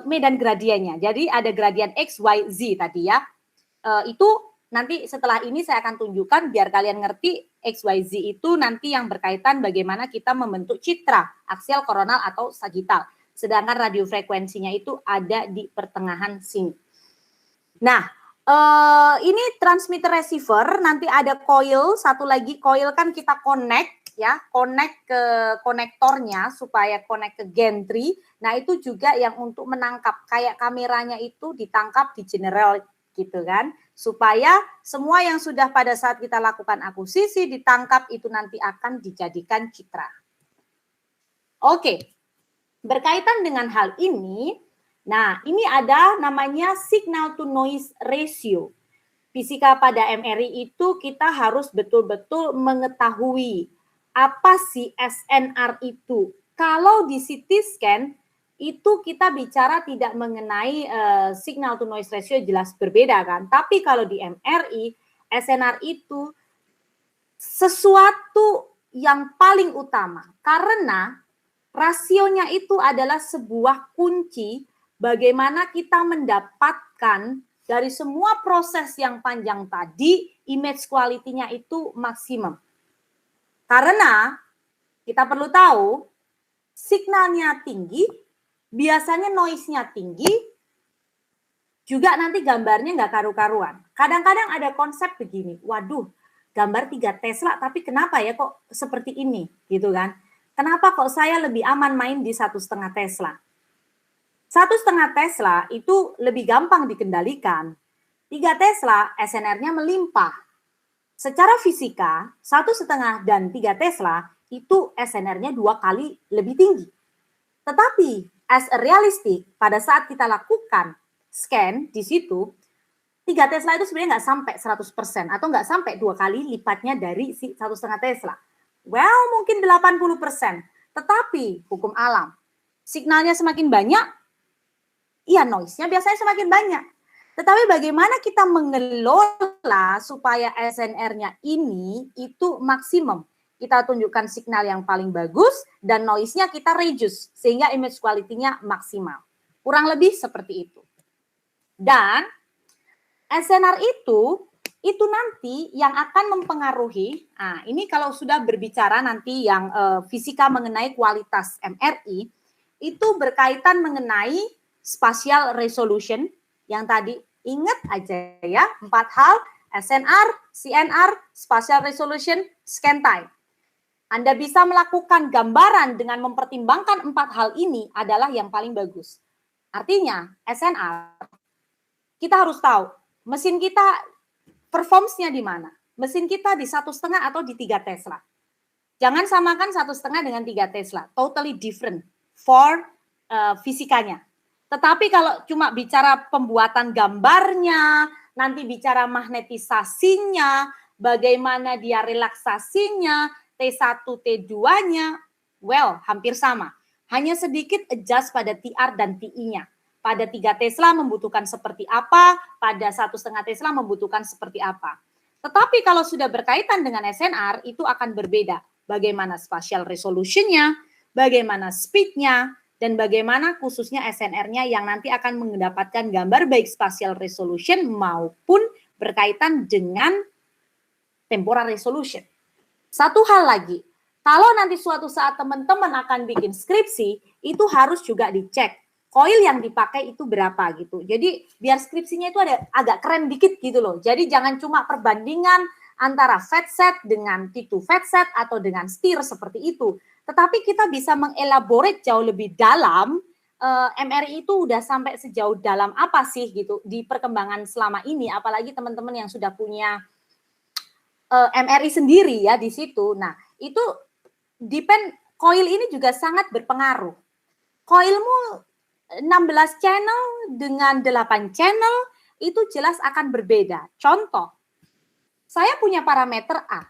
medan gradiennya. Jadi ada gradien X, Y, Z tadi ya. Itu nanti setelah ini saya akan tunjukkan biar kalian ngerti XYZ itu nanti yang berkaitan bagaimana kita membentuk citra aksial, koronal, atau sagital. Sedangkan radiofrekuensinya itu ada di pertengahan sini. Nah, ini transmitter receiver, nanti ada coil, satu lagi coil kan kita connect ya, connect ke konektornya supaya connect ke gantry. Nah, itu juga yang untuk menangkap, kayak kameranya itu ditangkap di general gitu kan, supaya semua yang sudah pada saat kita lakukan akuisisi ditangkap itu nanti akan dijadikan citra. Oke, berkaitan dengan hal ini, nah ini ada namanya signal to noise ratio. Fisika pada MRI itu kita harus betul-betul mengetahui apa sih SNR itu. Kalau di CT scan itu kita bicara tidak mengenai signal to noise ratio, jelas berbeda kan. Tapi kalau di MRI, SNR itu sesuatu yang paling utama. Karena rasionya itu adalah sebuah kunci bagaimana kita mendapatkan dari semua proses yang panjang tadi, image quality-nya itu maksimum. Karena kita perlu tahu, signalnya tinggi, biasanya noise-nya tinggi, juga nanti gambarnya nggak karu-karuan. Kadang-kadang ada konsep begini, waduh, gambar 3 Tesla, tapi kenapa ya kok seperti ini, gitu kan? Kenapa kok saya lebih aman main di 1,5 Tesla? 1,5 Tesla itu lebih gampang dikendalikan. 3 Tesla, SNR-nya melimpah. Secara fisika, 1,5 dan 3 Tesla, itu SNR-nya 2 kali lebih tinggi. Tetapi as a realistic, pada saat kita lakukan scan di situ, 3 Tesla itu sebenarnya nggak sampai 100% atau nggak sampai 2 kali lipatnya dari si 1,5 Tesla. Well, mungkin 80%. Tetapi hukum alam, signalnya semakin banyak, iya noise-nya biasanya semakin banyak. Tetapi bagaimana kita mengelola supaya SNR-nya ini itu maksimum. Kita tunjukkan signal yang paling bagus dan noise-nya kita reduce sehingga image quality-nya maksimal. Kurang lebih seperti itu. Dan SNR itu nanti yang akan mempengaruhi, nah ini kalau sudah berbicara nanti yang fisika mengenai kualitas MRI, itu berkaitan mengenai spatial resolution yang tadi ingat aja ya, 4 hal, SNR, CNR, spatial resolution, scan time. Anda bisa melakukan gambaran dengan mempertimbangkan 4 hal ini adalah yang paling bagus. Artinya, SNR, kita harus tahu, mesin kita performance-nya di mana. Mesin kita di 1,5 atau di 3 Tesla. Jangan samakan 1,5 dengan 3 Tesla. Totally different for fisikanya. Tetapi kalau cuma bicara pembuatan gambarnya, nanti bicara magnetisasinya, bagaimana dia relaksasinya, T1, T2-nya, well, hampir sama. Hanya sedikit adjust pada TR dan TI-nya. Pada 3 Tesla membutuhkan seperti apa, pada 1,5 Tesla membutuhkan seperti apa. Tetapi kalau sudah berkaitan dengan SNR, itu akan berbeda. Bagaimana spatial resolution-nya, bagaimana speed-nya, dan bagaimana khususnya SNR-nya yang nanti akan mendapatkan gambar baik spatial resolution maupun berkaitan dengan temporal resolution. Satu hal lagi, kalau nanti suatu saat teman-teman akan bikin skripsi, itu harus juga dicek koil yang dipakai itu berapa gitu. Jadi biar skripsinya itu ada agak keren dikit gitu loh. Jadi jangan cuma perbandingan antara fat set dengan T2 fat set atau dengan steer seperti itu. Tetapi kita bisa mengelaborate jauh lebih dalam, MRI itu udah sampai sejauh dalam apa sih gitu di perkembangan selama ini, apalagi teman-teman yang sudah punya MRI sendiri ya di situ. Nah, itu depend, coil ini juga sangat berpengaruh. Coilmu 16 channel dengan 8 channel itu jelas akan berbeda. Contoh, saya punya parameter A,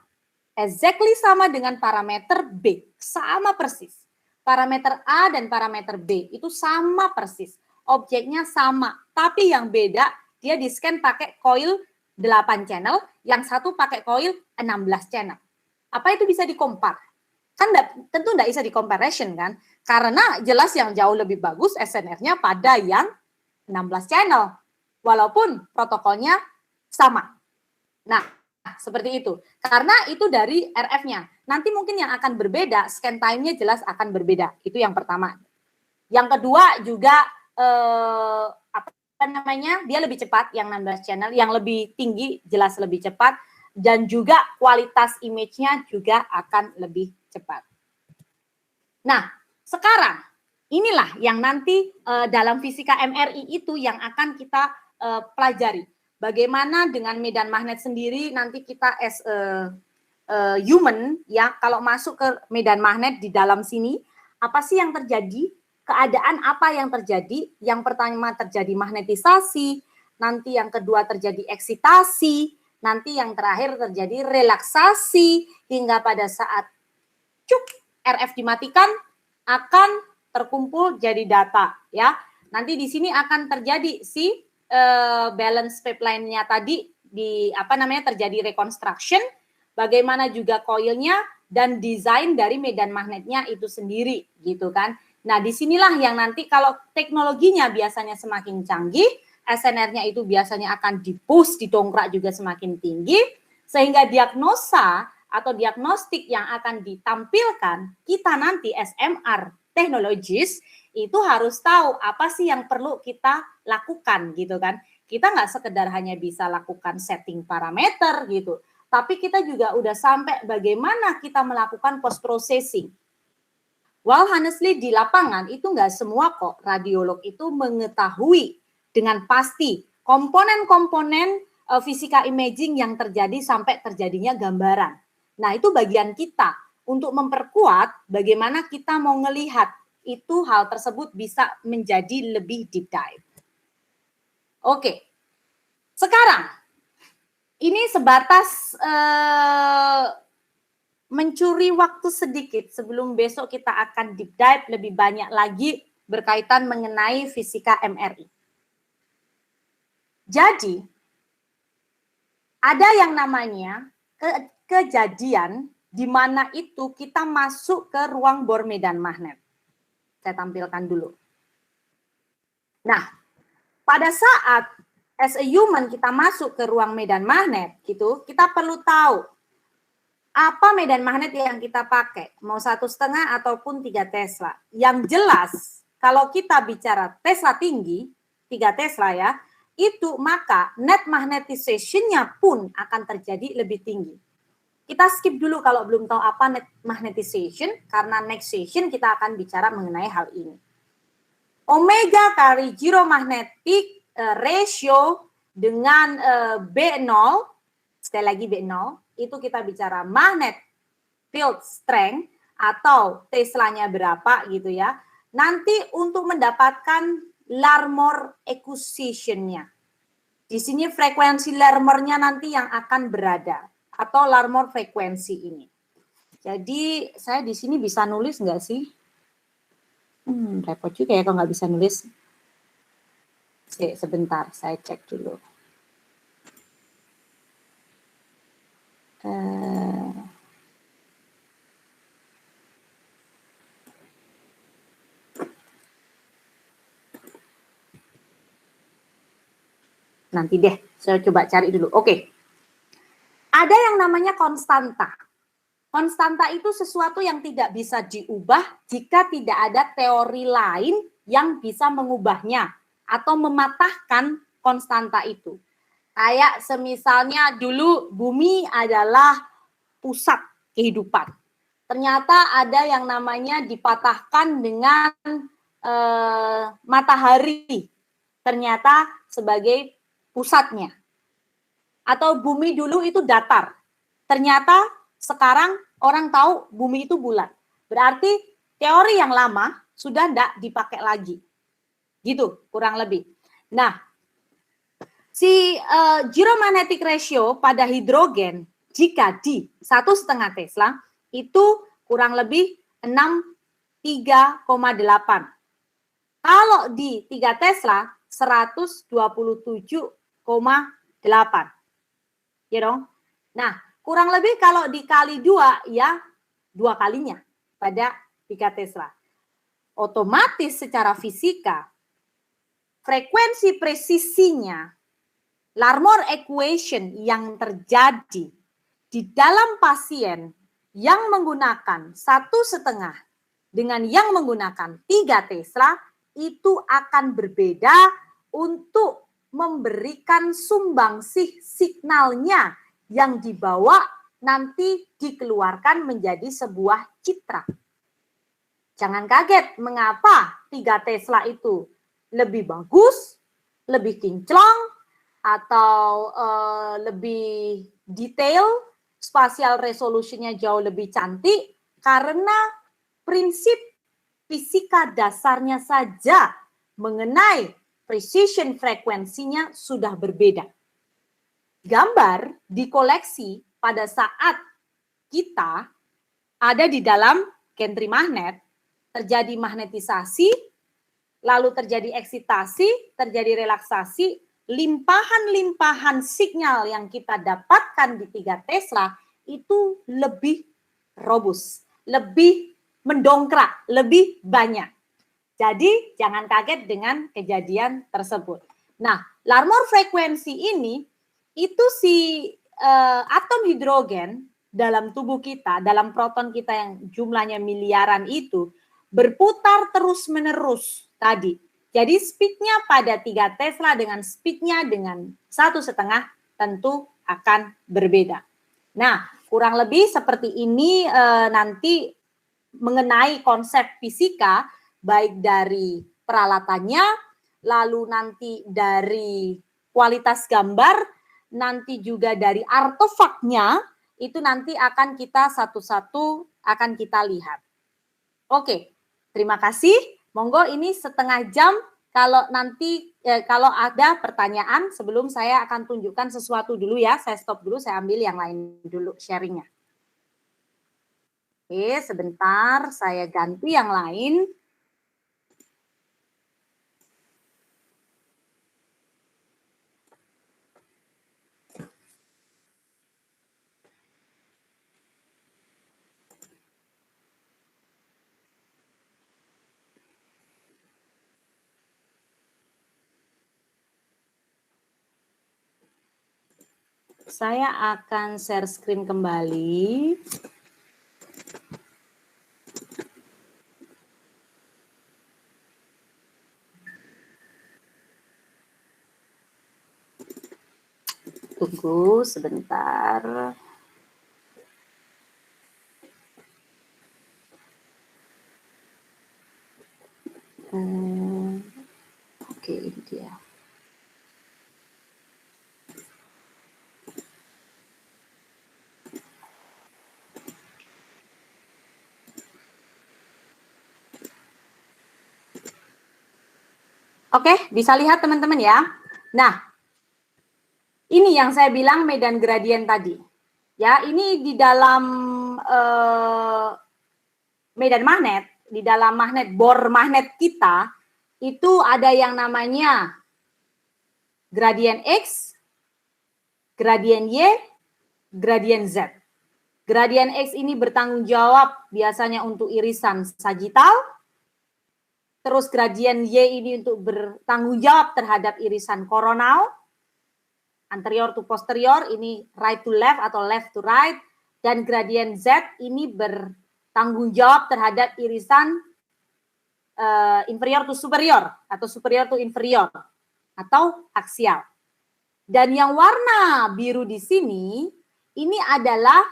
exactly sama dengan parameter B, sama persis. Parameter A dan parameter B itu sama persis, objeknya sama, tapi yang beda dia di-scan pakai coil 8 channel, yang satu pakai coil 16 channel. Apa itu bisa dikompar? Kan tentu tidak bisa di-comparison kan, karena jelas yang jauh lebih bagus SNR-nya pada yang 16 channel, walaupun protokolnya sama. Nah, seperti itu. Karena itu dari RF-nya. Nanti mungkin yang akan berbeda, scan time-nya jelas akan berbeda. Itu yang pertama. Yang kedua juga, dia lebih cepat, yang 16 channel, yang lebih tinggi jelas lebih cepat, dan juga kualitas image-nya juga akan lebih cepat. Nah, sekarang inilah yang nanti dalam fisika MRI itu yang akan kita pelajari. Bagaimana dengan medan magnet sendiri nanti kita as human ya, kalau masuk ke medan magnet di dalam sini, apa sih yang terjadi? Keadaan apa yang terjadi? Yang pertama terjadi magnetisasi, nanti yang kedua terjadi eksitasi, nanti yang terakhir terjadi relaksasi, hingga pada saat cuk RF dimatikan akan terkumpul jadi data ya. Nanti di sini akan terjadi si balance pipeline-nya tadi terjadi reconstruction, bagaimana juga coilnya dan desain dari medan magnetnya itu sendiri gitu kan. Nah, disinilah yang nanti kalau teknologinya biasanya semakin canggih, SNR-nya itu biasanya akan di-push, didongkrak juga semakin tinggi, sehingga diagnosa atau diagnostik yang akan ditampilkan, kita nanti SMR technologies itu harus tahu apa sih yang perlu kita lakukan gitu kan. Kita nggak sekedar hanya bisa lakukan setting parameter gitu, tapi kita juga udah sampai bagaimana kita melakukan post processing. Well, honestly di lapangan itu nggak semua kok radiolog itu mengetahui dengan pasti komponen-komponen fisika imaging yang terjadi sampai terjadinya gambaran. Nah, itu bagian kita untuk memperkuat bagaimana kita mau ngelihat itu hal tersebut bisa menjadi lebih deep dive. Oke, sekarang ini sebatas mencuri waktu sedikit sebelum besok kita akan deep dive lebih banyak lagi berkaitan mengenai fisika MRI. Jadi, ada yang namanya kejadian di mana itu kita masuk ke ruang bor medan magnet. Saya tampilkan dulu. Nah, pada saat as a human kita masuk ke ruang medan magnet gitu, kita perlu tahu apa medan magnet yang kita pakai, mau 1,5 ataupun 3 Tesla. Yang jelas, kalau kita bicara Tesla tinggi, 3 Tesla ya, itu maka net magnetization-nya pun akan terjadi lebih tinggi. Kita skip dulu kalau belum tahu apa net magnetization, karena next session kita akan bicara mengenai hal ini. Omega kali gyromagnetic ratio dengan B0, sekali lagi B0, itu kita bicara magnet field strength atau Tesla-nya berapa gitu ya. Nanti untuk mendapatkan Larmor acquisition-nya. Di sini frekuensi Larmor-nya nanti yang akan berada, atau Larmor frekuensi ini. Jadi saya di sini bisa nulis nggak sih? Repot juga ya kalau nggak bisa nulis. Sebentar, saya cek dulu. Nanti deh, saya coba cari dulu. Oke. Ada yang namanya konstanta. Konstanta itu sesuatu yang tidak bisa diubah jika tidak ada teori lain yang bisa mengubahnya atau mematahkan konstanta itu. Kayak semisalnya dulu bumi adalah pusat kehidupan. Ternyata ada yang namanya dipatahkan dengan matahari. Ternyata sebagai pusatnya. Atau bumi dulu itu datar. Ternyata sekarang orang tahu bumi itu bulat. Berarti teori yang lama sudah tidak dipakai lagi. Gitu, kurang lebih. Nah, si gyromagnetic ratio pada hidrogen jika di 1,5 Tesla itu kurang lebih 3,8. Kalau di 3 Tesla 127,8. Ya dong. Nah, kurang lebih kalau dikali 2 ya 2 kalinya pada 3 Tesla. Otomatis secara fisika frekuensi presisinya Larmor equation yang terjadi di dalam pasien yang menggunakan 1,5 dengan yang menggunakan 3 Tesla itu akan berbeda untuk memberikan sumbangsih signalnya yang dibawa nanti dikeluarkan menjadi sebuah citra. Jangan kaget mengapa 3 Tesla itu lebih bagus, lebih kinclong, atau lebih detail, spatial resolusinya jauh lebih cantik, karena prinsip fisika dasarnya saja mengenai precision frekuensinya sudah berbeda. Gambar dikoleksi pada saat kita ada di dalam gantry magnet, terjadi magnetisasi, lalu terjadi eksitasi, terjadi relaksasi, limpahan-limpahan sinyal yang kita dapatkan di 3 Tesla itu lebih robust, lebih mendongkrak, lebih banyak. Jadi jangan kaget dengan kejadian tersebut. Nah, Larmor frekuensi ini itu si atom hidrogen dalam tubuh kita, dalam proton kita yang jumlahnya miliaran itu berputar terus-menerus tadi. Jadi speednya pada 3 Tesla dengan speednya dengan 1,5 tentu akan berbeda. Nah, kurang lebih seperti ini nanti mengenai konsep fisika, baik dari peralatannya, lalu nanti dari kualitas gambar, nanti juga dari artefaknya, itu nanti akan kita satu-satu akan kita lihat. Oke, terima kasih. Monggo ini setengah jam. Kalau nanti kalau ada pertanyaan sebelum saya akan tunjukkan sesuatu dulu ya. Saya stop dulu, saya ambil yang lain dulu sharingnya. Oke, sebentar saya ganti yang lain. Saya akan share screen kembali. Tunggu sebentar. Oke, ini dia. Oke, bisa lihat teman-teman ya. Nah, Ini yang saya bilang medan gradien tadi. Ya, ini di dalam medan magnet, di dalam magnet, bor magnet kita, itu ada yang namanya gradien X, gradien Y, gradien Z. Gradien X ini bertanggung jawab biasanya untuk irisan sagital, terus gradien Y ini untuk bertanggung jawab terhadap irisan koronal, anterior to posterior, ini right to left atau left to right, dan gradien Z ini bertanggung jawab terhadap irisan inferior to superior atau superior to inferior atau aksial. Dan yang warna biru di sini ini adalah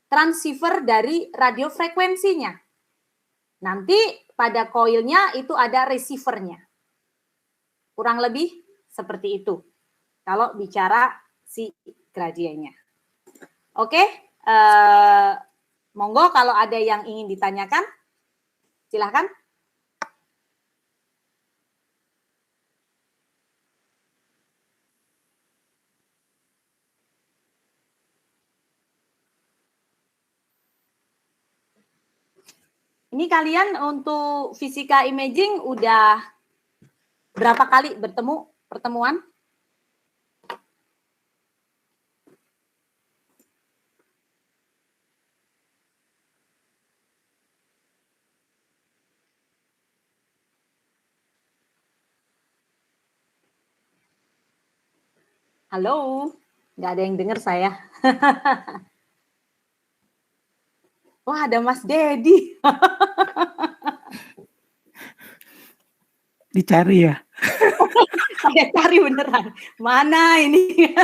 transceiver dari radiofrekuensinya. Nanti pada koilnya itu ada receivernya. Kurang lebih seperti itu. Kalau bicara si gradiennya. Oke, monggo kalau ada yang ingin ditanyakan, silahkan. Ini kalian untuk fisika imaging udah berapa kali pertemuan? Halo, nggak ada yang dengar saya. Wah, ada Mas Dedi. Dicari ya? Saya cari beneran. Mana ini?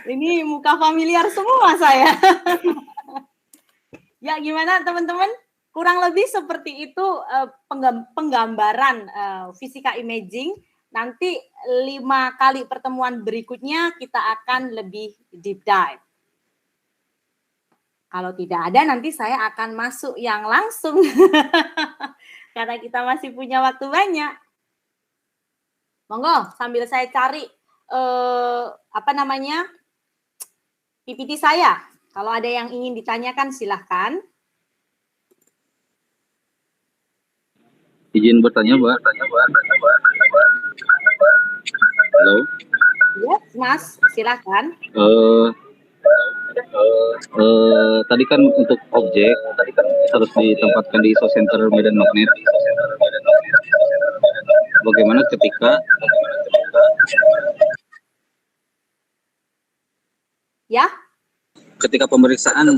Ini muka familiar semua saya. Ya, gimana teman-teman? Kurang lebih seperti itu penggambaran fisika imaging. Nanti 5 kali pertemuan berikutnya kita akan lebih deep dive. Kalau tidak ada, nanti saya akan masuk yang langsung. Karena kita masih punya waktu banyak. Monggo, sambil saya cari PPT saya. Kalau ada yang ingin ditanyakan, silahkan. Izin bertanya, Mbak. Halo. Ya, Mas, silahkan. Tadi kan untuk objek harus ditempatkan di isocenter medan magnet. Bagaimana ketika ketika pemeriksaan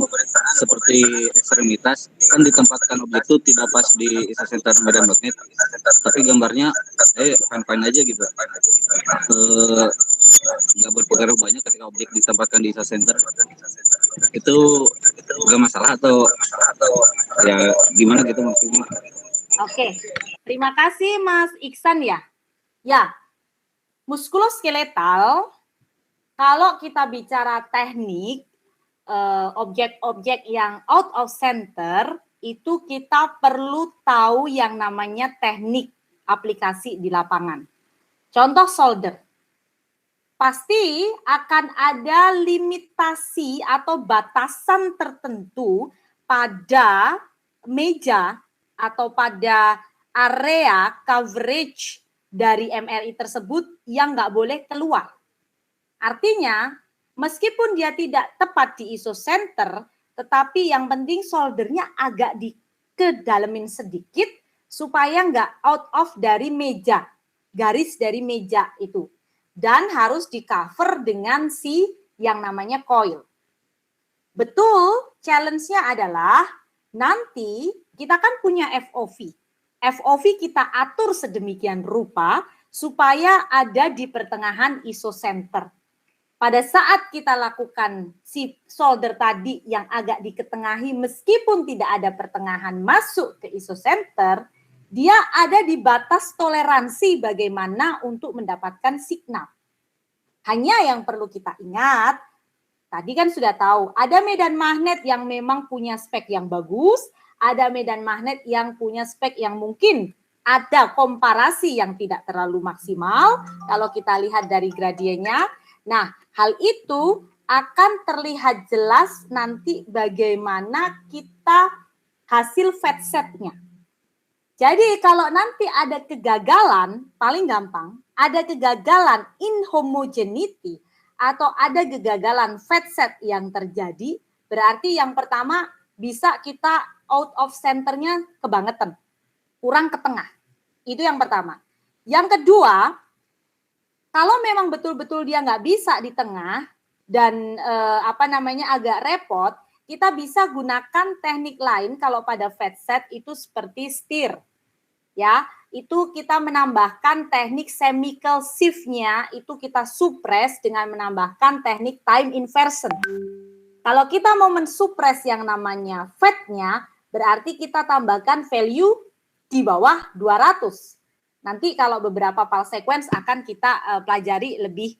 seperti ekstremitas kan ditempatkan objek itu tidak pas di isocenter medan magnet, tapi gambarnya fine aja gitu. Nggak berpengaruh banyak ketika objek ditempatkan di isocenter. Itu nggak masalah atau ya gimana gitu maksudnya? Oke, terima kasih Mas Iksan ya. Ya, muskuloskeletal, kalau kita bicara teknik, objek-objek yang out of center, itu kita perlu tahu yang namanya teknik aplikasi di lapangan. Contoh solder. Pasti akan ada limitasi atau batasan tertentu pada meja atau pada area coverage dari MRI tersebut yang nggak boleh keluar. Artinya, meskipun dia tidak tepat di isocenter, tetapi yang penting soldernya agak dikedalemin sedikit supaya nggak out of dari meja, garis dari meja itu. Dan harus di-cover dengan si yang namanya coil. Betul, challenge-nya adalah nanti kita kan punya FOV. FOV kita atur sedemikian rupa supaya ada di pertengahan isocenter. Pada saat kita lakukan si solder tadi yang agak diketengahi meskipun tidak ada pertengahan masuk ke isocenter, dia ada di batas toleransi bagaimana untuk mendapatkan signal. Hanya yang perlu kita ingat, tadi kan sudah tahu, ada medan magnet yang memang punya spek yang bagus, ada medan magnet yang punya spek yang mungkin ada komparasi yang tidak terlalu maksimal kalau kita lihat dari gradiennya. Nah, hal itu akan terlihat jelas nanti bagaimana kita hasil fat setnya. Jadi kalau nanti ada kegagalan, paling gampang, ada kegagalan inhomogeneity atau ada kegagalan fat set yang terjadi, berarti yang pertama bisa kita out of centernya kebangetan, kurang ke tengah. Itu yang pertama. Yang kedua, kalau memang betul-betul dia nggak bisa di tengah dan agak repot, kita bisa gunakan teknik lain kalau pada fat set itu seperti steer. Ya, itu kita menambahkan teknik chemical shift-nya, itu kita suppress dengan menambahkan teknik time inversion. Kalau kita mau mensuppress yang namanya fat-nya, berarti kita tambahkan value di bawah 200. Nanti kalau beberapa pulse sequence akan kita pelajari lebih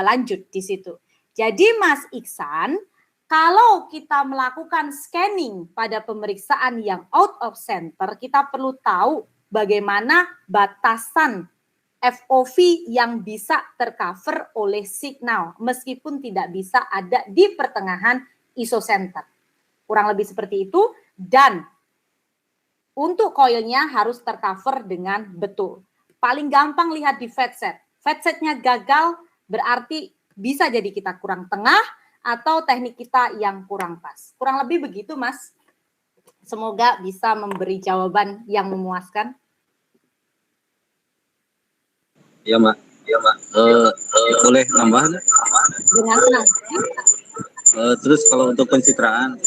lanjut di situ. Jadi Mas Iksan, kalau kita melakukan scanning pada pemeriksaan yang out of center, kita perlu tahu bagaimana batasan FOV yang bisa tercover oleh signal, meskipun tidak bisa ada di pertengahan isocenter. Kurang lebih seperti itu, dan untuk coilnya harus tercover dengan betul. Paling gampang lihat di fat set. Fat setnya gagal, berarti bisa jadi kita kurang tengah, atau teknik kita yang kurang pas. Kurang lebih begitu, Mas. Semoga bisa memberi jawaban yang memuaskan. Ya, Mbak. Boleh nambah? Dengan senang. Terus kalau untuk pencitraan,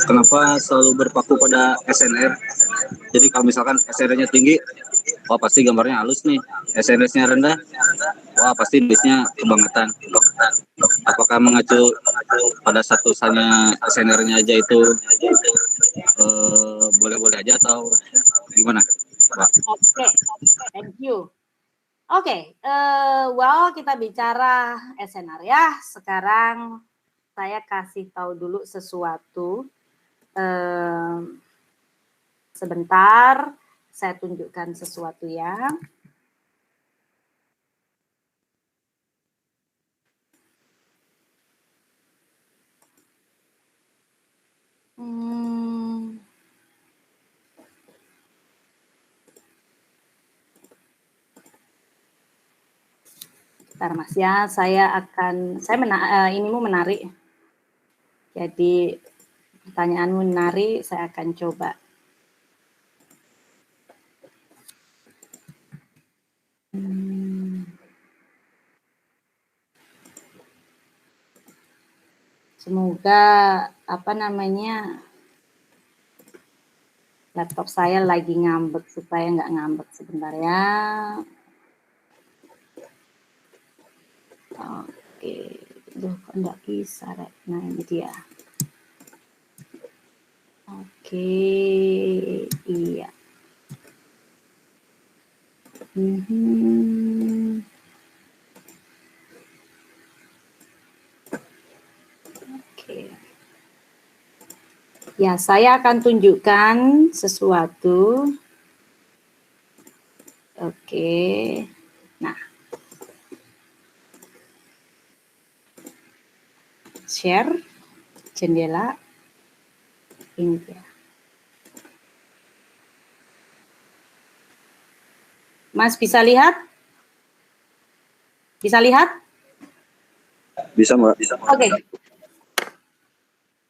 kenapa selalu berpaku pada SNR? Jadi kalau misalkan SNR-nya tinggi, wah pasti gambarnya halus nih. SNR-nya rendah, wah pasti bisnya kebangetan. Apakah mengacu pada statusnya SNR-nya aja itu boleh-boleh aja atau gimana, Pak? Oke, thank you. Oke, kita bicara SNR ya. Sekarang saya kasih tahu dulu sesuatu. Sebentar, saya tunjukkan sesuatu ya. Bentar Mas ya, inimu menarik. Jadi pertanyaanmu menarik, saya akan coba. Semoga laptop saya lagi ngambek, supaya nggak ngambek sebentar ya. Oke, kok nggak bisa, nah ini dia. Oke, iya. Oke. Ya, saya akan tunjukkan sesuatu. Oke. Nah. Share jendela ini ya. Mas bisa lihat? Bisa lihat? Bisa, Mbak. Oke.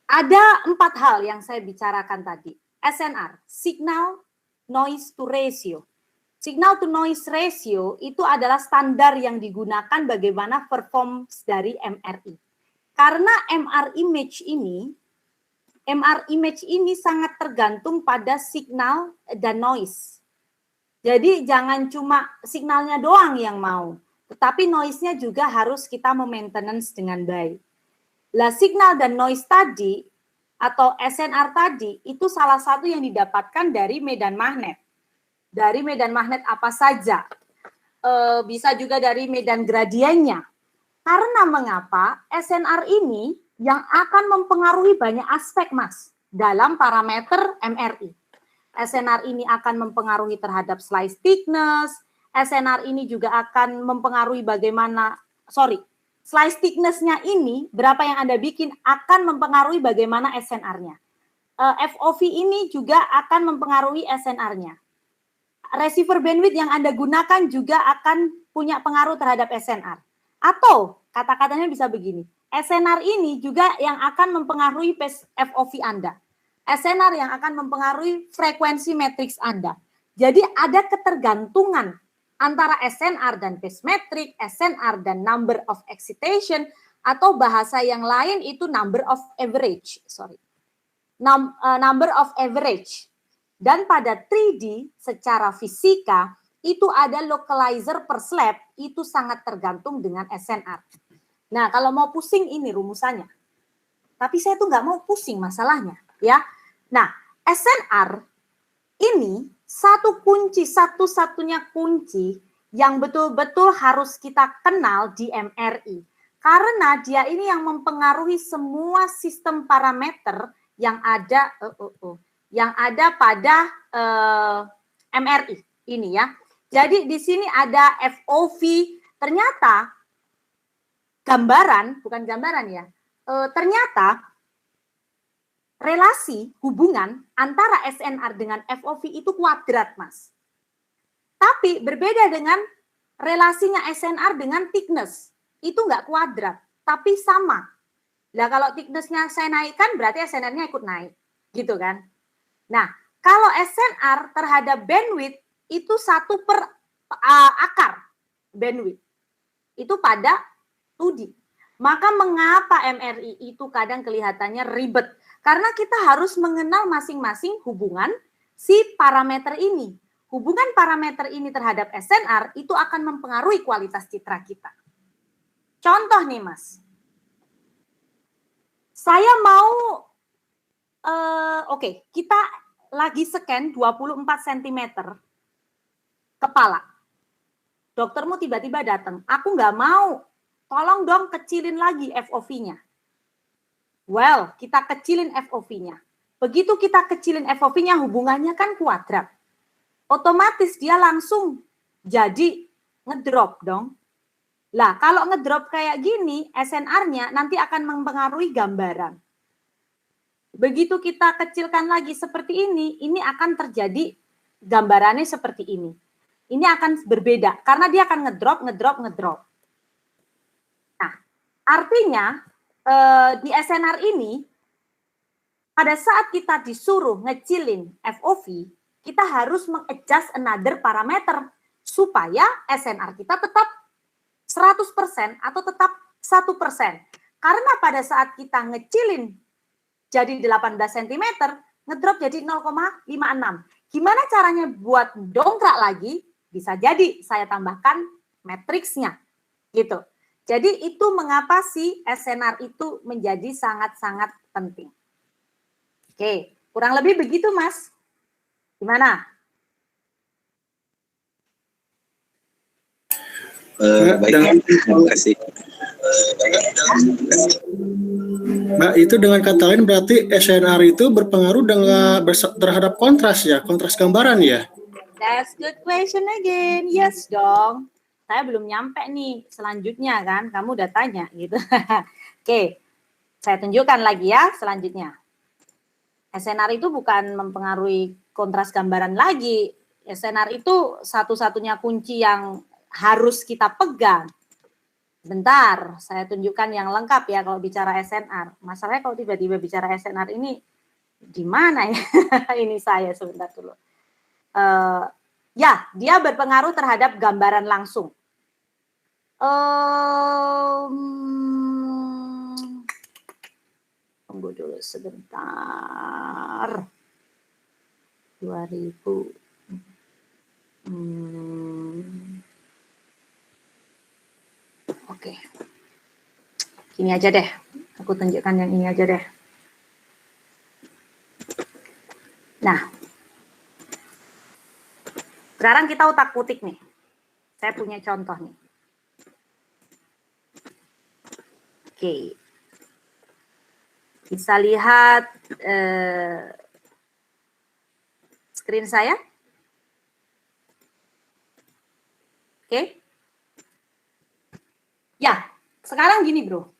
Ada 4 hal yang saya bicarakan tadi. SNR, signal noise to ratio. Signal to noise ratio itu adalah standar yang digunakan bagaimana performance dari MRI. Karena MR image ini sangat tergantung pada signal dan noise. Jadi jangan cuma signalnya doang yang mau, tetapi noise-nya juga harus kita maintenance dengan baik. Lah signal dan noise tadi atau SNR tadi itu salah satu yang didapatkan dari medan magnet. Dari medan magnet apa saja? Bisa juga dari medan gradiennya. Karena mengapa? SNR ini yang akan mempengaruhi banyak aspek, Mas, dalam parameter MRI. SNR ini akan mempengaruhi terhadap slice thickness, SNR ini juga akan mempengaruhi bagaimana, slice thickness-nya ini, berapa yang Anda bikin, akan mempengaruhi bagaimana SNR-nya. FOV ini juga akan mempengaruhi SNR-nya. Receiver bandwidth yang Anda gunakan juga akan punya pengaruh terhadap SNR. Atau, kata-katanya bisa begini, SNR ini juga yang akan mempengaruhi FOV Anda. SNR yang akan mempengaruhi frekuensi matriks Anda. Jadi ada ketergantungan antara SNR dan phase metric, SNR dan number of excitation, atau bahasa yang lain itu number of average. Number of average. Dan pada 3D secara fisika itu ada localizer per slab, itu sangat tergantung dengan SNR. Nah, kalau mau pusing ini rumusannya. Tapi saya tuh nggak mau pusing masalahnya, ya. Nah, SNR ini satu-satunya kunci yang betul-betul harus kita kenal di MRI. Karena dia ini yang mempengaruhi semua sistem parameter yang ada pada MRI ini ya. Jadi di sini ada FOV, ternyata ternyata relasi hubungan antara SNR dengan FOV itu kuadrat, Mas. Tapi berbeda dengan relasinya SNR dengan thickness. Itu enggak kuadrat, tapi sama. Nah, kalau thickness-nya saya naikkan, berarti SNR-nya ikut naik. Gitu kan? Nah, kalau SNR terhadap bandwidth, itu 1 per akar bandwidth. Itu pada 2D. Maka mengapa MRI itu kadang kelihatannya ribet? Karena kita harus mengenal masing-masing hubungan si parameter ini. Hubungan parameter ini terhadap SNR itu akan mempengaruhi kualitas citra kita. Contoh nih, Mas. Saya mau, kita lagi scan 24 cm kepala. Doktermu tiba-tiba datang, aku nggak mau, tolong dong kecilin lagi FOV-nya. Well, kita kecilin FOV-nya. Begitu kita kecilin FOV-nya, hubungannya kan kuadrat. Otomatis dia langsung jadi ngedrop dong. Lah, kalau ngedrop kayak gini, SNR-nya nanti akan mempengaruhi gambaran. Begitu kita kecilkan lagi seperti ini akan terjadi gambarannya seperti ini. Ini akan berbeda, karena dia akan ngedrop. Nah, artinya di SNR ini, pada saat kita disuruh ngecilin FOV, kita harus mengadjust another parameter, supaya SNR kita tetap 100% atau tetap 1%. Karena pada saat kita ngecilin jadi 18 cm, ngedrop jadi 0,56. Gimana caranya buat dongkrak lagi? Bisa jadi saya tambahkan matriksnya. Gitu. Jadi itu mengapa si SNR itu menjadi sangat-sangat penting. Oke, kurang lebih begitu, Mas. Gimana? Baik, terima kasih. Mbak, itu dengan kata lain berarti SNR itu berpengaruh terhadap kontras ya, kontras gambaran ya? That's good question again. Yes dong. Saya belum nyampe nih selanjutnya kan, kamu udah tanya gitu. Oke, saya tunjukkan lagi ya selanjutnya. SNR itu bukan mempengaruhi kontras gambaran lagi. SNR itu satu-satunya kunci yang harus kita pegang. Bentar, saya tunjukkan yang lengkap ya kalau bicara SNR. Masalahnya kalau tiba-tiba bicara SNR ini di mana ya? Ini saya sebentar dulu. Ya, dia berpengaruh terhadap gambaran langsung. Tunggu dulu sebentar. 2000. Oke. Ini aja deh. Aku tunjukkan yang ini aja deh. Nah. Sekarang kita utak-utik nih. Saya punya contoh nih. Oke. Bisa lihat screen saya. Oke. Ya, sekarang gini bro.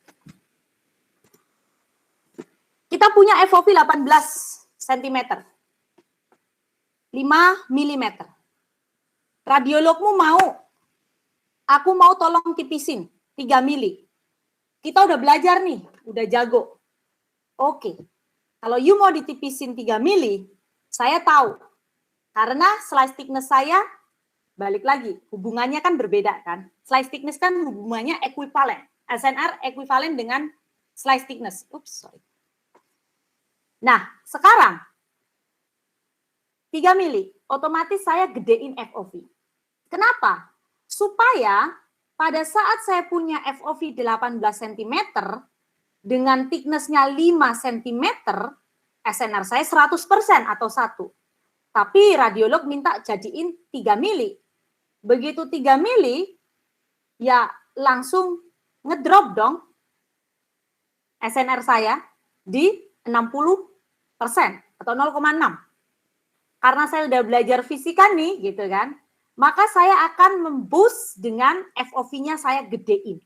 Kita punya FOV 18 cm. 5 mm. Radiologmu aku mau tolong tipisin 3 mili. Kita udah belajar nih, udah jago. Oke, kalau you mau ditipisin 3 mili, saya tahu. Karena slice thickness saya, balik lagi, hubungannya kan berbeda kan. Slice thickness kan hubungannya ekuivalen. SNR ekuivalen dengan slice thickness. Nah, sekarang 3 mili, otomatis saya gedein FOV. Kenapa? Supaya pada saat saya punya FOV 18 cm dengan thickness-nya 5 cm, SNR saya 100% atau 1. Tapi radiolog minta jadiin 3 mili. Begitu 3 mili, ya langsung ngedrop dong SNR saya di 60% atau 0,6. Karena saya udah belajar fisika nih, gitu kan, maka saya akan memboost dengan FOV-nya saya gedein.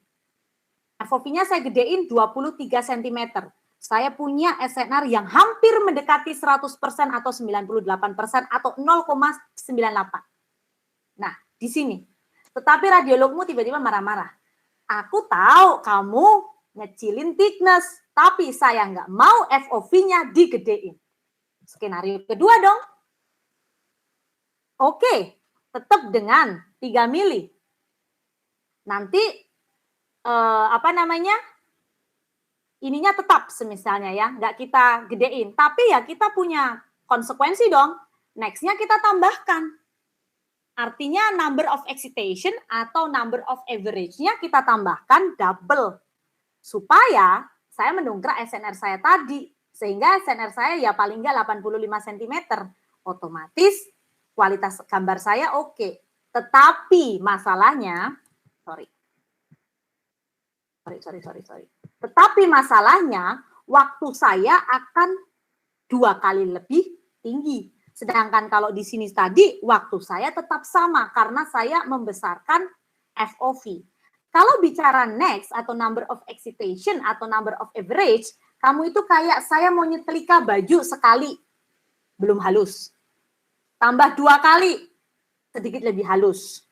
FOV-nya saya gedein 23 cm. Saya punya SNR yang hampir mendekati 100% atau 98% atau 0,98. Nah, di sini. Tetapi radiologmu tiba-tiba marah-marah. Aku tahu kamu ngecilin thickness, tapi saya nggak mau FOV-nya digedein. Skenario kedua dong. Oke, tetap dengan 3 mili. Nanti ininya tetap semisalnya ya, nggak kita gedein. Tapi ya kita punya konsekuensi dong. Next-nya kita tambahkan. Artinya number of excitation atau number of average-nya kita tambahkan double. Supaya saya mendongkrak SNR saya tadi. Sehingga SNR saya ya paling nggak 85 cm. Otomatis kualitas gambar saya oke. Tetapi masalahnya, Tetapi masalahnya, waktu saya akan 2 kali lebih tinggi. Sedangkan kalau di sini tadi, waktu saya tetap sama karena saya membesarkan FOV. Kalau bicara next atau number of excitation atau number of average, kamu itu kayak saya mau nyetrika baju sekali, belum halus. Tambah 2 kali, sedikit lebih halus.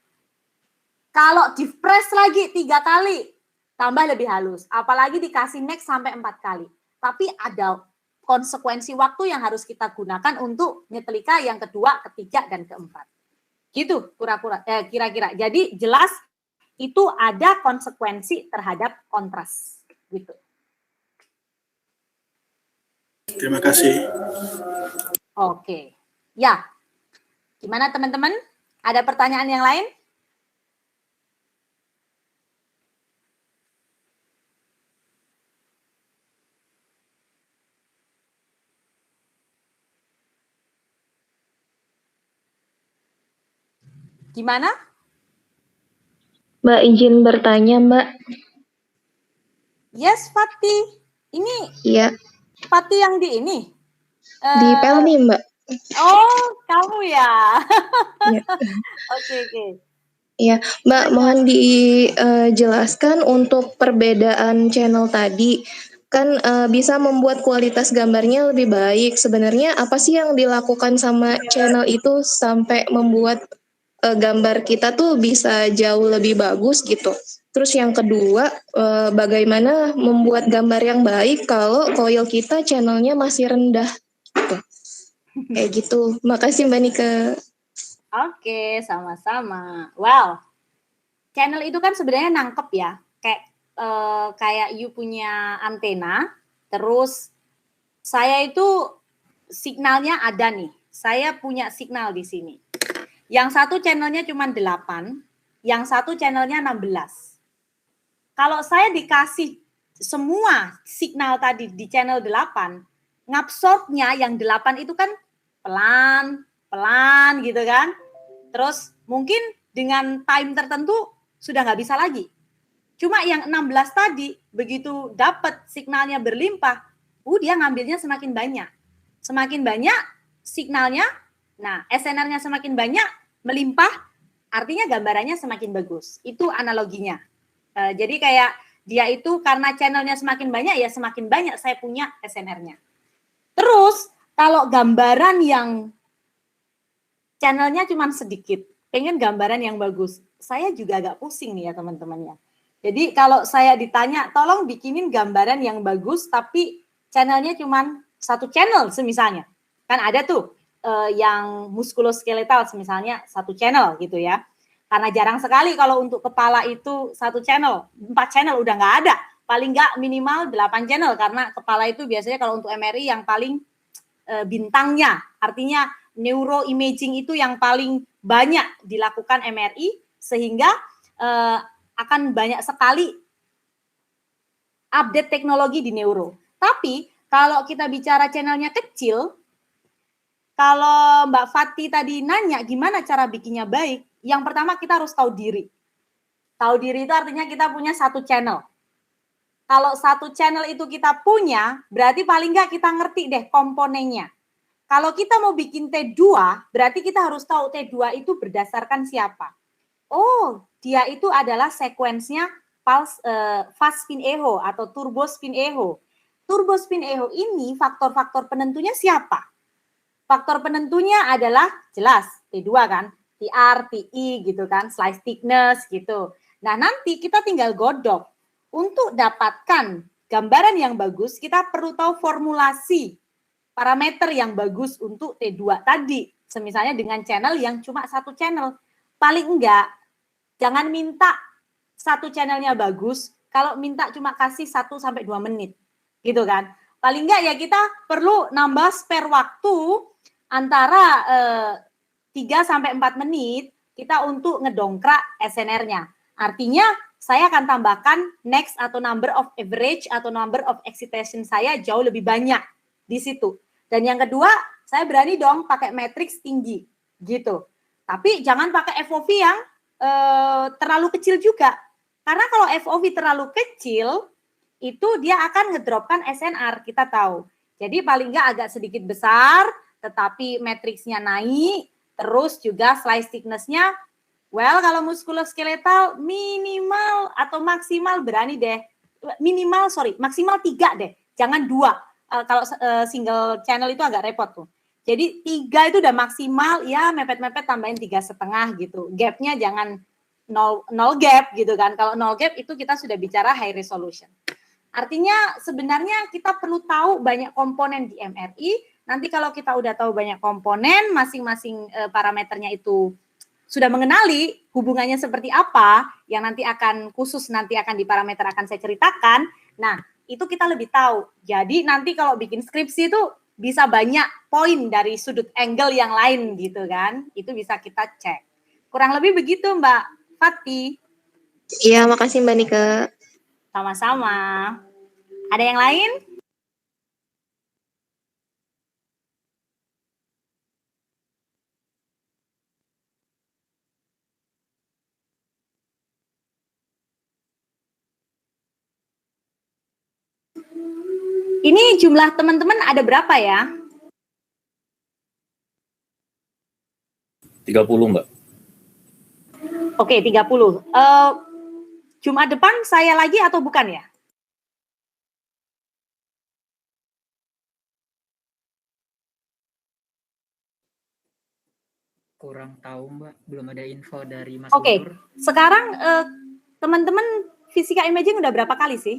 Kalau di press lagi 3 kali, tambah lebih halus. Apalagi dikasih next sampai 4 kali. Tapi ada konsekuensi waktu yang harus kita gunakan untuk nyetrika yang kedua, ketiga, dan keempat. Gitu kira-kira. Jadi jelas itu ada konsekuensi terhadap kontras. Gitu. Terima kasih. Oke. Ya. Gimana teman-teman? Ada pertanyaan yang lain? Gimana? Mbak, izin bertanya, Mbak. Yes, Fatih. Ini Iya, Fatih yang di ini? di Pelni, Mbak. Oh, kamu ya? Iya. Oke. Iya, Mbak, mohon dijelaskan untuk perbedaan channel tadi. Kan bisa membuat kualitas gambarnya lebih baik. Sebenarnya apa sih yang dilakukan sama channel itu sampai membuat gambar kita tuh bisa jauh lebih bagus gitu. Terus yang kedua, bagaimana membuat gambar yang baik kalau coil kita channelnya masih rendah gitu. Kayak gitu. Makasih Mbak Nika. Oke, sama-sama. Wow, channel itu kan sebenarnya nangkep ya. Kayak you punya antena, terus saya itu signalnya ada nih. Saya punya signal di sini. Yang satu channelnya cuma 8, yang satu channelnya 16. Kalau saya dikasih semua signal tadi di channel 8, ngabsorbnya yang 8 itu kan pelan gitu kan. Terus mungkin dengan time tertentu sudah nggak bisa lagi. Cuma yang 16 tadi, begitu dapat signalnya berlimpah, dia ngambilnya semakin banyak. Semakin banyak signalnya, Nah, SNR-nya semakin banyak, melimpah, artinya gambarannya semakin bagus. Itu analoginya. Jadi kayak dia itu karena channelnya semakin banyak, ya semakin banyak saya punya SNR-nya. Terus, kalau gambaran yang channelnya cuma sedikit, pengen gambaran yang bagus, saya juga agak pusing nih ya teman-temannya. Jadi kalau saya ditanya, tolong bikinin gambaran yang bagus, tapi channelnya cuma satu channel semisalnya. Kan ada tuh yang muskuloskeletal misalnya satu channel gitu ya. Karena jarang sekali kalau untuk kepala itu satu channel, 4 channel udah nggak ada. Paling nggak minimal 8 channel, karena kepala itu biasanya kalau untuk MRI yang paling bintangnya, artinya neuroimaging itu yang paling banyak dilakukan MRI, sehingga akan banyak sekali update teknologi di neuro. Tapi kalau kita bicara channelnya kecil, kalau Mbak Fati tadi nanya gimana cara bikinnya baik, yang pertama kita harus tahu diri. Tahu diri itu artinya kita punya satu channel. Kalau satu channel itu kita punya, berarti paling nggak kita ngerti deh komponennya. Kalau kita mau bikin T2, berarti kita harus tahu T2 itu berdasarkan siapa. Oh, dia itu adalah sekuensnya fast spin echo atau turbo spin echo. Turbo spin echo ini faktor-faktor penentunya siapa? Faktor penentunya adalah jelas T2 kan, TR, TI gitu kan, slice thickness gitu. Nah, nanti kita tinggal godok. Untuk dapatkan gambaran yang bagus, kita perlu tahu formulasi parameter yang bagus untuk T2 tadi. Semisalnya dengan channel yang cuma satu channel. Paling enggak, jangan minta satu channelnya bagus, kalau minta cuma kasih 1-2 menit. Gitu kan. Paling enggak ya kita perlu nambah spare waktu antara 3-4 menit kita untuk ngedongkrak SNR-nya. Artinya saya akan tambahkan next atau number of average atau number of excitation saya jauh lebih banyak di situ. Dan yang kedua, saya berani dong pakai matriks tinggi gitu. Tapi jangan pakai FOV yang terlalu kecil juga. Karena kalau FOV terlalu kecil, itu dia akan ngedropkan SNR, kita tahu. Jadi paling nggak agak sedikit besar, tetapi matriksnya naik, terus juga slice thickness-nya, well kalau muskuloskeletal minimal atau maksimal berani deh, maksimal 3 deh, jangan 2. Kalau single channel itu agak repot tuh. Jadi 3 itu udah maksimal, ya mepet-mepet tambahin 3,5 gitu. Gapnya jangan 0 gap gitu kan. Kalau 0 gap itu kita sudah bicara high resolution. Artinya sebenarnya kita perlu tahu banyak komponen di MRI. Nanti kalau kita udah tahu banyak komponen, masing-masing parameternya itu sudah mengenali hubungannya seperti apa, yang nanti akan khusus nanti akan di parameter akan saya ceritakan. Nah, itu kita lebih tahu. Jadi nanti kalau bikin skripsi itu bisa banyak poin dari sudut angle yang lain gitu kan. Itu bisa kita cek. Kurang lebih begitu Mbak Fati. Iya, makasih Mbak Nika. Sama-sama. Ada yang lain? Ini jumlah teman-teman ada berapa ya? 30, Mbak. Oke, 30. Jumat depan saya lagi atau bukan ya? Kurang tahu Mbak, belum ada info dari Mas Oke, Guntur. sekarang teman-teman fisika imaging udah berapa kali sih?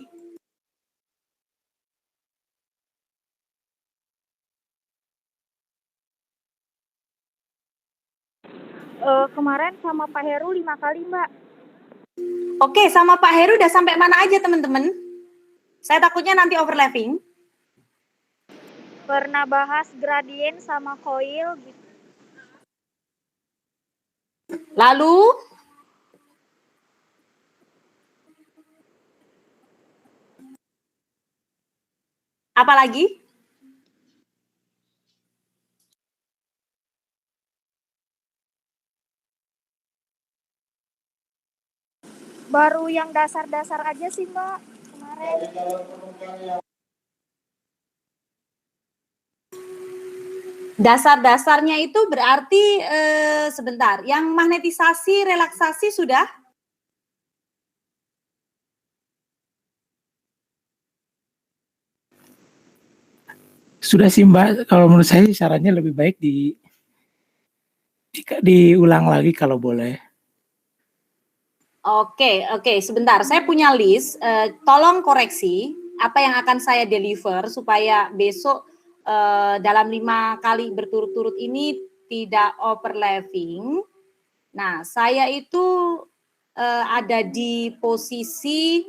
Kemarin sama Pak Heru 5 kali, Mbak. Oke, sama Pak Heru udah sampai mana aja teman-teman? Saya takutnya nanti overlapping. Pernah bahas gradien sama coil gitu. Lalu apa lagi? Baru yang dasar-dasar aja sih, Mbak, kemarin. Dasar-dasarnya itu berarti sebentar, yang magnetisasi, relaksasi sudah? Sudah sih Mbak, kalau menurut saya sarannya lebih baik diulang lagi kalau boleh. Oke, sebentar. Saya punya list. Tolong koreksi apa yang akan saya deliver supaya besok dalam 5 kali berturut-turut ini tidak overlapping. Nah, saya itu ada di posisi